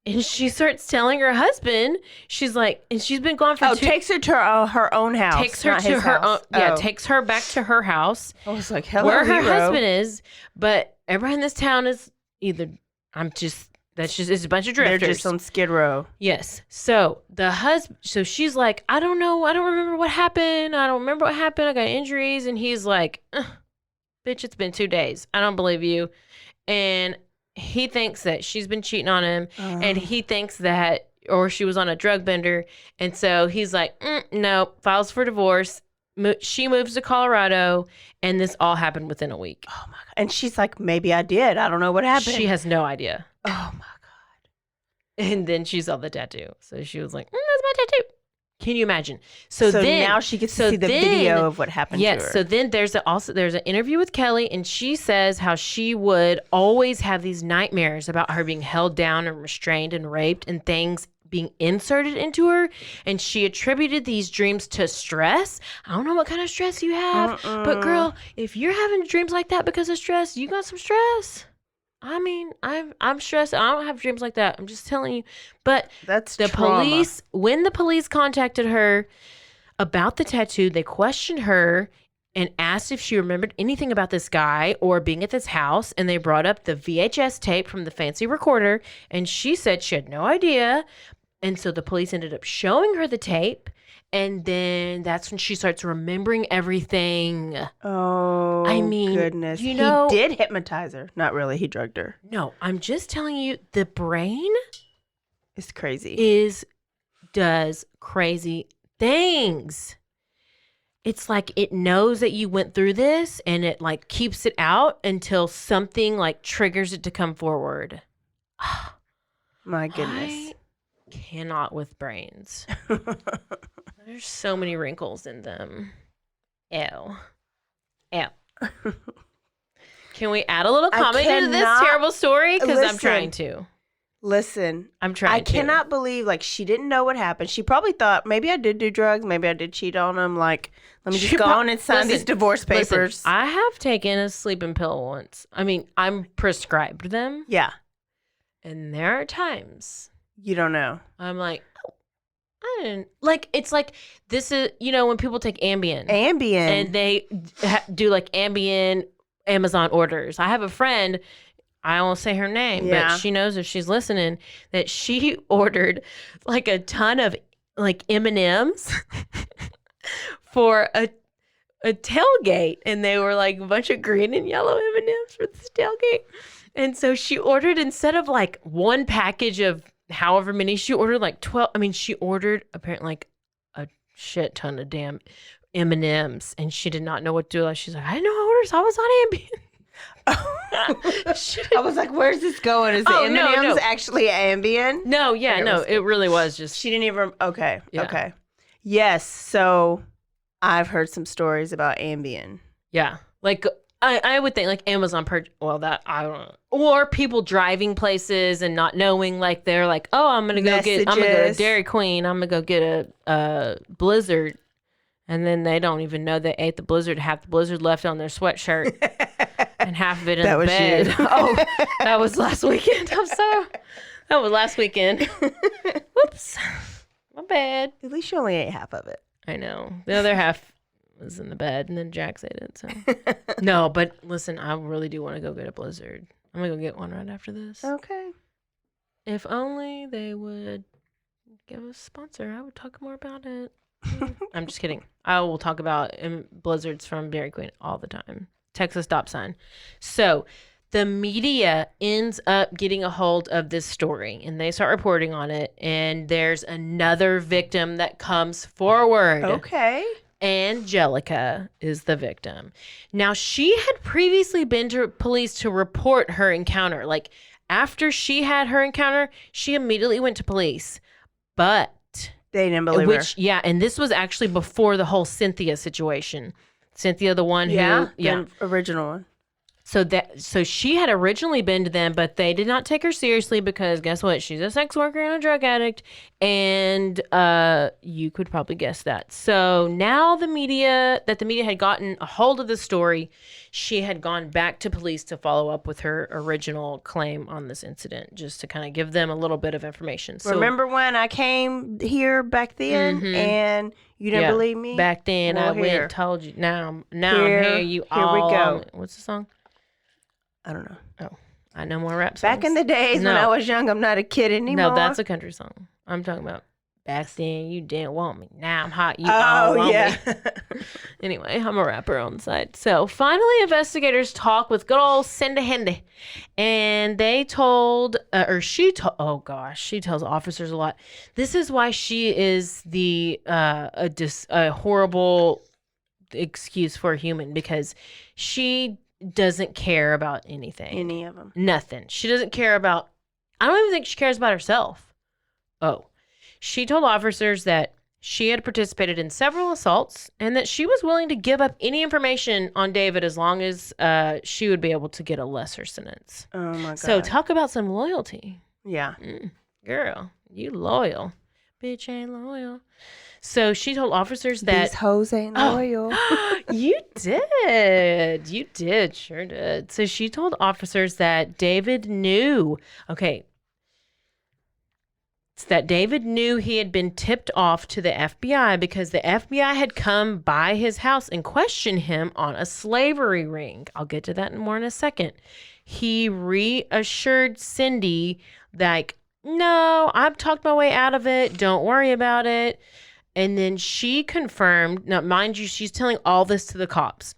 and she starts telling her husband. She's like, and she's been gone for takes her to her own house. takes her not to his her house. own, yeah, takes her back to her house I was like, hello, where her hero. husband is. But everybody in this town is either it's a bunch of drifters. They're just on Skid Row. Yes. So so she's like, I don't know. I don't remember what happened. I got injuries. And he's like, bitch, it's been 2 days. I don't believe you. And he thinks that she's been cheating on him. And he thinks that, or she was on a drug bender. And so he's like, no, files for divorce. She moves to Colorado. And this all happened within a week. Oh my God. And she's like, maybe I did. I don't know what happened. She has no idea. Oh my God. And then she saw the tattaoo. So she was like, that's my tattoo. Can you imagine? So then now she gets to see the video of what happened to her. Yes. So then there's an interview with Kelly, and she says how she would always have these nightmares about her being held down and restrained and raped and things being inserted into her. And she attributed these dreams to stress. I don't know what kind of stress you have, but girl, if you're having dreams like that because of stress, you got some stress. I mean, I'm stressed. I don't have dreams like that. I'm just telling you. But That's the trauma. police, when the police contacted her about the tattoo, they questioned her and asked if she remembered anything about this guy or being at this house. And they brought up the VHS tape from the fancy recorder. And she said she had no idea. And so the police ended up showing her the tape. And then that's when she starts remembering everything. Oh, I mean, goodness. you know- he did hypnotize her. Not really. He drugged her. No, I'm just telling you, the brain It's crazy. does crazy things. It's like it knows that you went through this and it like keeps it out until something like triggers it to come forward. My goodness. I cannot with brains. There's so many wrinkles in them. Ew. Can we add a little I comment to this cannot- terrible story? Because I'm Listen. trying to. Listen, I'm trying I to. cannot believe like she didn't know what happened. She probably thought maybe I did do drugs, maybe I did cheat on him. Like, let me just She go on and sign these listen, divorce papers. Listen, I have taken a sleeping pill once. I mean, I'm prescribed them, Yeah, and there are times you don't know. I'm like, oh, I didn't like. It's like this is when people take Ambien Ambien. and they do like Ambien Amazon orders. I have a friend. I won't say her name, Yeah. but she knows if she's listening that she ordered like a ton of like M&Ms for a tailgate, and they were like a bunch of green and yellow M&Ms for this tailgate. And so she ordered, instead of like one package of however many, she ordered like 12. I mean, she ordered apparently like a shit ton of damn M&Ms, and she did not know what to do. She's like, I didn't know how to order, so I was on Ambien. I was like, where's this going? Is the Oh, M&Ms no. actually Ambien? No, yeah, It no, was- it really was just. She didn't even, okay, Yeah. okay. Yes, so I've heard some stories about Ambien. Yeah. Like I would think like Amazon well, that I don't know, or people driving places and not knowing, like they're like, oh, I'm gonna go to Dairy Queen, I'm gonna go get a Blizzard, and then they don't even know they ate the Blizzard, half the Blizzard left on their sweatshirt, and half of it in That the was bed. you. Oh, that was last weekend. That was last weekend. Whoops, my bad. At least you only ate half of it. I know the other half was in the bed, and then Jax ate it. So no, but listen, I really do want to go get a Blizzard. I'm gonna go get one right after this. Okay. If only they would give us a sponsor, I would talk more about it. I'm just kidding. I will talk about Blizzards from Dairy Queen all the time. Texas stop sign. So the media ends up getting a hold of this story, and they start reporting on it. And there's another victim that comes forward. Okay. Angelica is the victim. Now, she had previously been to police to report her encounter. Like, after she had her encounter, she immediately went to police. But they didn't believe her. Yeah, and this was actually before the whole Cynthia situation. Cynthia, the one who... The original one. So she had originally been to them, but they did not take her seriously because guess what? She's a sex worker and a drug addict, and you could probably guess that. So now the media had gotten a hold of the story, she had gone back to police to follow up with her original claim on this incident, just to kind of give them a little bit of information. So, remember when I came here back then and you didn't believe me? Back then, well, I went and told you. Now I'm here. Here we go. What's the song? I don't know. Oh, I know more rap songs. Back in the days when I was young, I'm not a kid anymore. No, that's a country song. I'm talking about back then you didn't want me. Now I'm hot. You all want me. Anyway, I'm a rapper on the side. So finally, investigators talk with good old Cindy Hendy. And they told, she tells officers a lot. This is why she is a horrible excuse for a human, because she doesn't care about anything. Any of them. Nothing. She doesn't care about, I don't even think she cares about herself. Oh. She told officers that she had participated in several assaults and that she was willing to give up any information on David as long as she would be able to get a lesser sentence. Oh my God. So talk about some loyalty. Yeah. Girl, you loyal. Bitch ain't loyal. So she told officers that... These hoes ain't loyal. You did. You did. Sure did. So she told officers that David knew... Okay. It's that David knew he had been tipped off to the FBI because the FBI had come by his house and questioned him on a slavery ring. I'll get to that more in a second. He reassured Cindy, like, no, I've talked my way out of it. Don't worry about it. And then she confirmed, now mind you, she's telling all this to the cops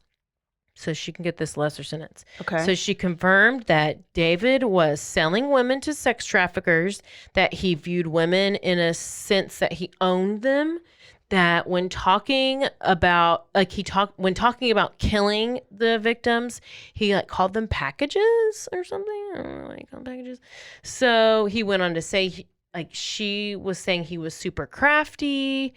so she can get this lesser sentence. Okay. So she confirmed that David was selling women to sex traffickers, that he viewed women in a sense that he owned them, that when talking about, when talking about killing the victims, he called them packages or something. I don't know what he called packages. So he went on to say, she was saying he was super crafty.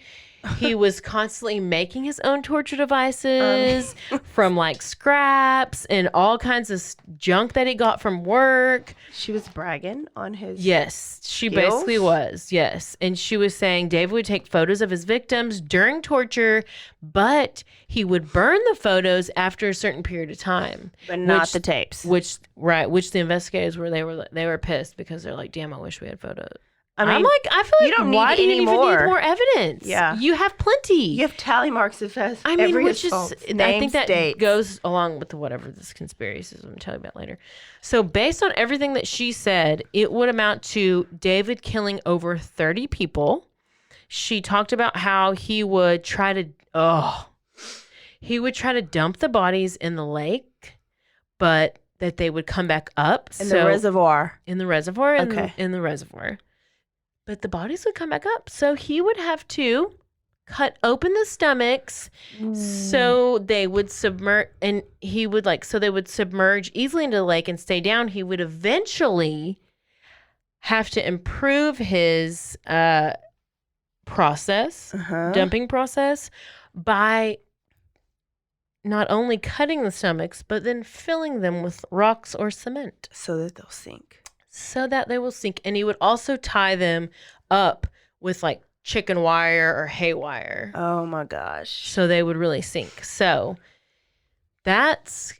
He was constantly making his own torture devices from scraps and all kinds of junk that he got from work. She was bragging on his Yes, she skills? basically was. Yes. And she was saying David would take photos of his victims during torture, but he would burn the photos after a certain period of time. But not the tapes. Which the investigators they were pissed because they're like, damn, I wish we had photos. I mean, I feel like you don't need why do you any even more? need more evidence? Yeah. You have plenty. You have tally marks of which is, assault. I think that goes along with whatever this conspiracy is I'm telling you about later. So based on everything that she said, it would amount to David killing over 30 people. She talked about how he would try to dump the bodies in the lake, but that they would come back up. The reservoir. In the reservoir. Okay. In the reservoir. But the bodies would come back up. So he would have to cut open the stomachs so they would submerge, and he would so they would submerge easily into the lake and stay down. He would eventually have to improve his dumping process by not only cutting the stomachs, but then filling them with rocks or cement So that they'll sink. so that they will sink. And he would also tie them up with like chicken wire or hay wire Oh my gosh. so they would really sink. So that's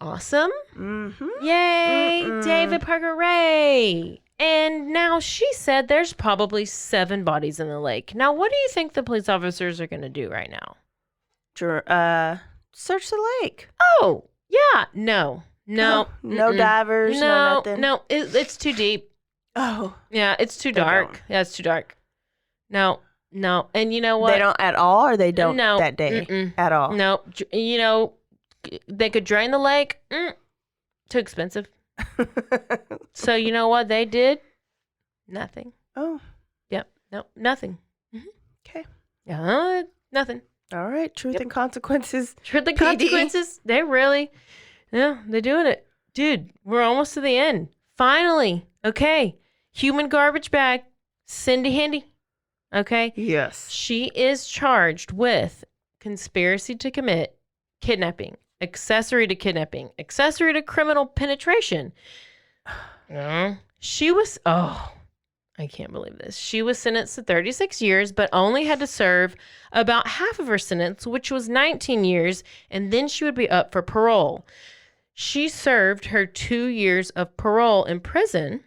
awesome. Mm-hmm. Yay, David Parker Ray. And now she said there's probably 7 bodies in the lake. Now, what do you think the police officers are going to do right now? Search the lake. Oh, yeah. No. No Mm-mm. divers, no nothing. No, it's too deep. Oh. Yeah, it's too They dark. don't. Yeah, it's too dark. No. And you know what? They don't at all, or they don't No. that day Mm-mm. at all? No. You know, they could drain the lake. Too expensive. So you know what they did? Nothing. Oh, Yep. No, nothing. okay. Nothing. All right. Truth and consequences. For the PD. consequences, they're doing it. Dude, we're almost to the end. Finally. Okay. Human garbage bag. Cindy Handy. Okay. Yes. She is charged with conspiracy to commit kidnapping, accessory to kidnapping, accessory to criminal penetration. She was, I can't believe this. She was sentenced to 36 years, but only had to serve about half of her sentence, which was 19 years, and then she would be up for parole. She served her 2 years of parole in prison,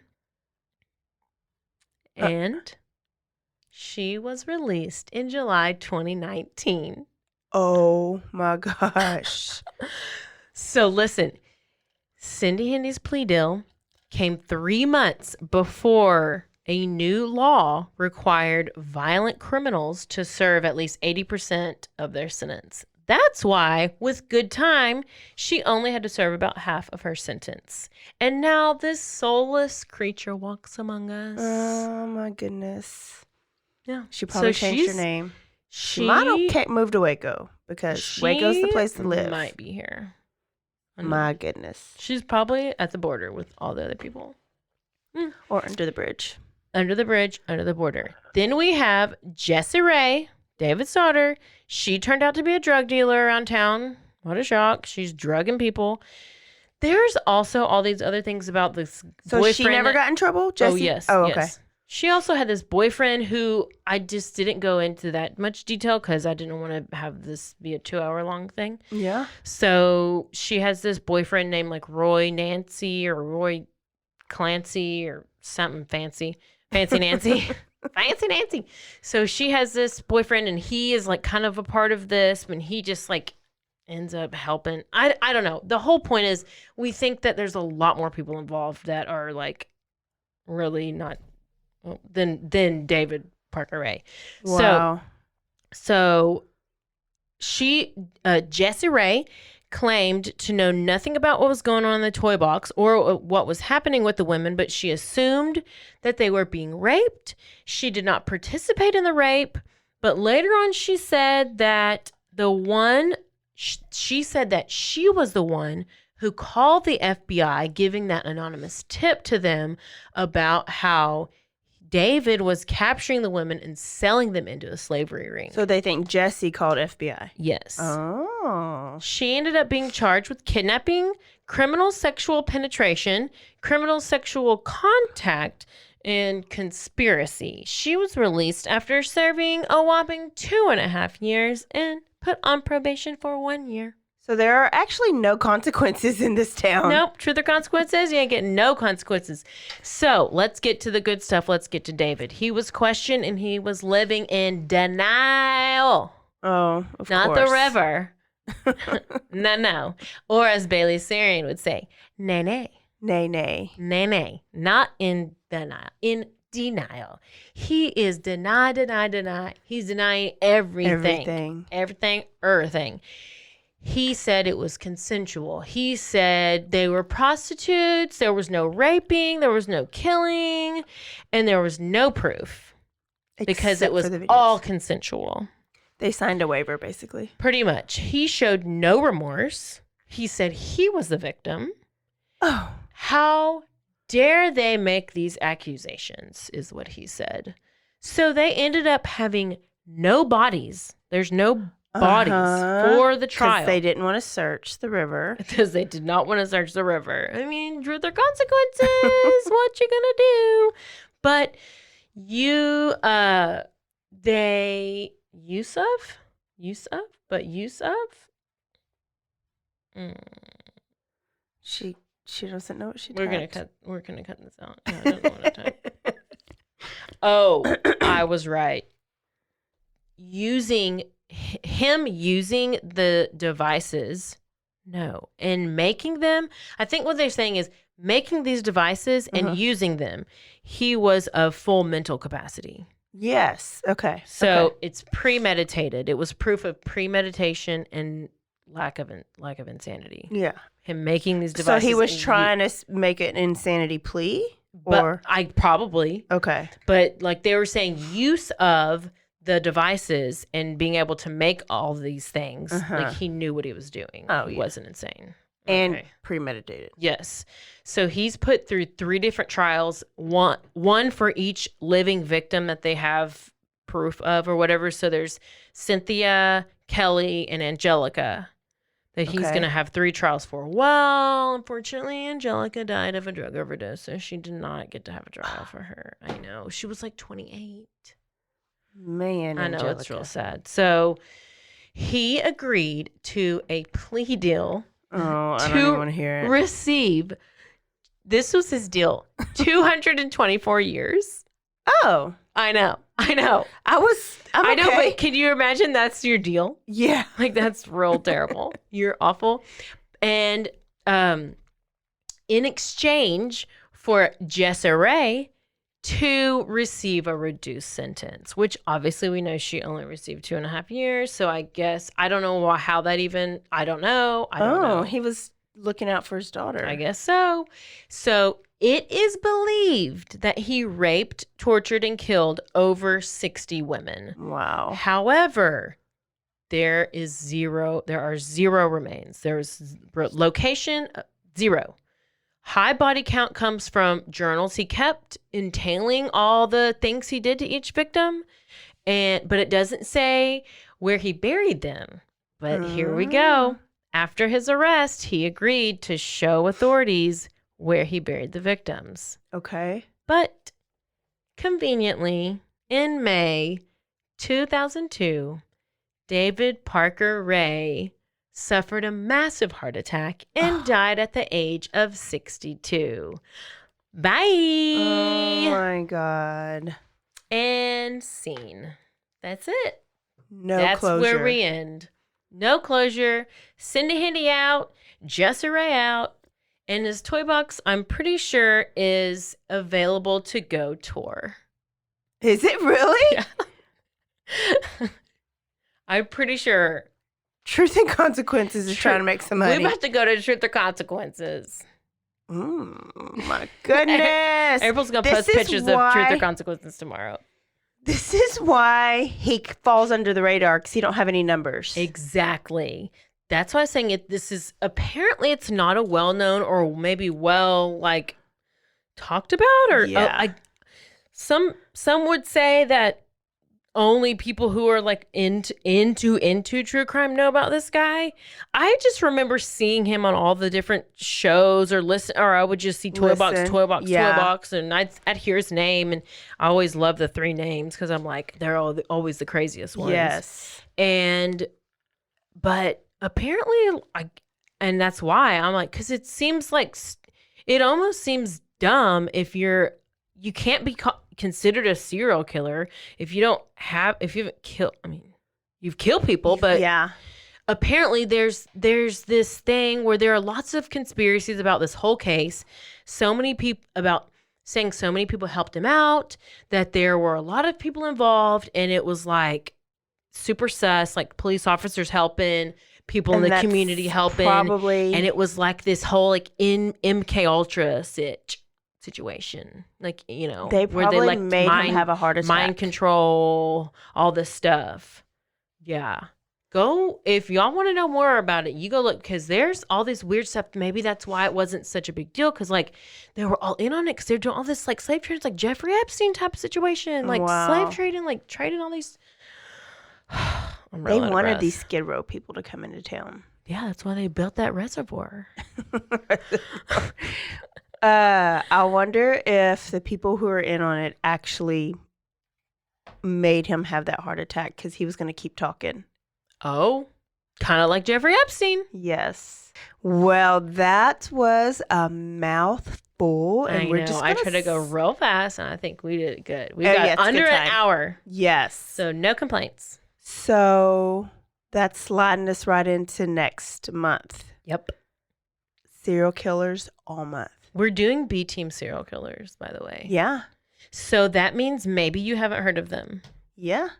and she was released in July 2019. Oh my gosh. So listen, Cindy Handy's plea deal came 3 months before a new law required violent criminals to serve at least 80% of their sentence. That's why, with good time, she only had to serve about half of her sentence. And now this soulless creature walks among us. Oh my goodness. Yeah. She probably So changed her she's- name. She Might have moved to Waco because Waco's the place to live. Might be here. My goodness. She's probably at the border with all the other people. Or under the bridge. Under the bridge, under the border. Then we have Jessie Ray, David's daughter. She turned out to be a drug dealer around town. What a shock. She's drugging people. There's also all these other things about this So boyfriend. she never got in trouble, Jessie? Oh, yes. Oh, okay. Yes. She also had this boyfriend who I just didn't go into that much detail because I didn't want to have this be a 2-hour-long thing. Yeah. So she has this boyfriend named like Roy Nancy or Roy Clancy or something fancy. Fancy Nancy. Fancy Nancy. So she has this boyfriend and he is like kind of a part of this, but he just like ends up helping. I don't know. The whole point is we think that there's a lot more people involved that are like really not than David Parker Ray. Wow. So she, Jessie Ray, claimed to know nothing about what was going on in the toy box or what was happening with the women, but she assumed that they were being raped. She did not participate in the rape, but later on she said that she said that she was the one who called the FBI, giving that anonymous tip to them about how David was capturing the women and selling them into a slavery ring. So they think Jessie called FBI. Yes. Oh. She ended up being charged with kidnapping, criminal sexual penetration, criminal sexual contact, and conspiracy. She was released after serving a whopping 2.5 years and put on probation for 1 year. So there are actually no consequences in this town. Nope. Truth or consequences? You ain't getting no consequences. So let's get to the good stuff. Let's get to David. He was questioned and he was living in denial. Oh, of Not course. the river. No. Or as Bailey Sarian would say, nay. Nay. Not in denial. In denial. He is deny. He's denying everything. Everything. He said it was consensual. He said they were prostitutes. There was no raping. There was no killing. And there was no proof because Except it was for the videos. all consensual. They signed a waiver, basically. Pretty much. He showed no remorse. He said he was the victim. Oh. How dare they make these accusations, is what he said. So they ended up having no bodies. There's no bodies for the trial. Because they didn't want to search the river. Because they did not want to search the river. I mean, truth or consequences. What you gonna do? But She doesn't know what she We're typed. gonna cut this out. I don't know what I typed. Oh, I was right. Using the devices, no, and making them. I think what they're saying is making these devices and using them. He was of full mental capacity. Yes. Okay. So it's premeditated. It was proof of premeditation and lack of insanity. Yeah. Him making these devices. So he was trying to make an insanity plea? Or I probably. Okay. But like they were saying, use of the devices and being able to make all these things, like he knew what he was doing. Oh, he wasn't insane. And premeditated. Yes. So he's put through 3 different trials, one for each living victim that they have proof of or whatever. So there's Cynthia, Kelly, and Angelica that he's going to have 3 trials for. Well, unfortunately, Angelica died of a drug overdose, so she did not get to have a trial for her. I know. She was like 28. Man, I know, Angelica. it's real sad. So he agreed to a plea deal I don't even want to hear it. receive, this was his deal, 224 years. Oh. I know. I'm I know, okay. but can you imagine that's your deal? Yeah. Like, that's real terrible. You're awful. And in exchange for Jessa Ray to receive a reduced sentence, which obviously we know she only received 2.5 years. So I guess, I don't know how that even, I don't know. He was looking out for his daughter. I guess so. So it is believed that he raped, tortured, and killed over 60 women. Wow. However, there are 0 remains. There's location, 0. High body count comes from journals he kept entailing all the things he did to each victim, but it doesn't say where he buried them. But here we go. After his arrest, he agreed to show authorities where he buried the victims. Okay. But conveniently, in May 2002, David Parker Ray suffered a massive heart attack and died at the age of 62. Bye. Oh my God. And scene. That's it. That's closure. That's where we end. No closure. Cindy Hendy out. Jessa Ray out. And his toy box, I'm pretty sure, is available to go tour. Is it really? Yeah. I'm pretty sure. Truth and Consequences is trying to make some money. We have to go to Truth or Consequences. My goodness. April's going to post pictures of Truth or Consequences tomorrow. This is why he falls under the radar, because he don't have any numbers. Exactly. That's why I'm saying this is, apparently it's not a well-known or maybe talked about, or some would say that only people who are into true crime know about this guy. I just remember seeing him on all the different shows or I would just see Toy Box, and I'd hear his name, and I always love the 3 names because I'm like, they're always the craziest ones. Yes. But apparently, and that's why I'm like, because it seems like it almost seems dumb if you can't be considered a serial killer if you haven't killed. I mean, you've killed people, but apparently there's this thing where there are lots of conspiracies about this whole case. So many people saying so many people helped him out, that there were a lot of people involved, and it was like super sus, like police officers helping, people in the community helping, probably, and it was like this whole in MK Ultra situation, they where they made him have a heart attack, mind control, all this stuff. Yeah, go if y'all want to know more about it. You go look, because there's all this weird stuff. Maybe that's why it wasn't such a big deal, because they were all in on it, because they're doing all this slave trade, like Jeffrey Epstein type of situation, slave trading, trading all these. I'm They real out of wanted breath. these Skid Row people to come into town. Yeah, that's why they built that reservoir. I wonder if the people who are in on it actually made him have that heart attack because he was going to keep talking. Oh, kind of like Jeffrey Epstein. Yes. Well, that was a mouthful, and I we're know. just I gonna tried to go real fast, and I think we did good. We Oh, got yeah, it's a under good an time. hour, Yes. so no complaints. So that's sliding us right into next month. Yep. Serial killers all month. We're doing B Team serial killers, by the way. Yeah. So that means maybe you haven't heard of them. Yeah.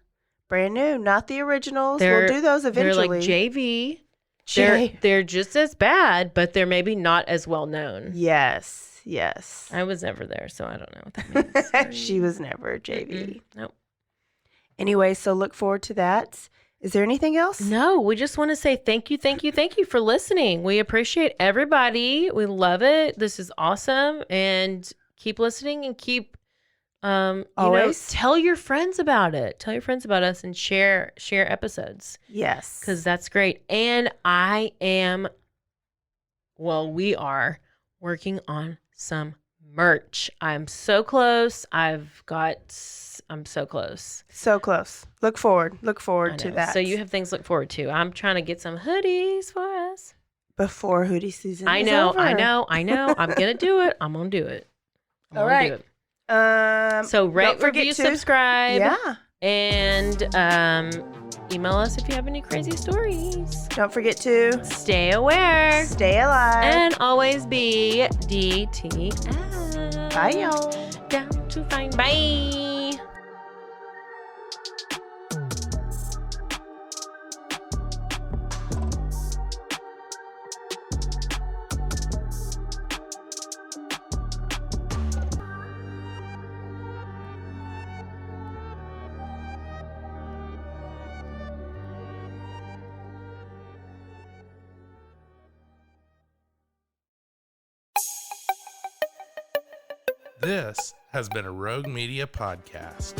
Brand new, not the originals. They're- We'll do those eventually. They're like JV. J- They're just as bad, but they're maybe not as well known. Yes. Yes. I was never there, so I don't know what that means. Sorry. She was never JV. Nope. Anyway, so look forward to that. Is there anything else? No, we just want to say thank you for listening. We appreciate everybody. We love it. This is awesome. And keep listening and keep Always. tell your friends about it. Tell your friends about us and share episodes. Yes. Because that's great. And we are working on some merch. I'm so close. I'm so close. So close. Look forward I to know. that. So you have things to look forward to. I'm trying to get some hoodies for us. Before hoodie season I is know. over. I'm going to do it. I'm going to do it. All right. So rate, don't forget review, to- subscribe. Yeah. And email us if you have any crazy stories. Don't forget to Stay aware. stay alive. And always be DTF. Bye, y'all. Down to find. Bye. This has been a Rogue Media podcast.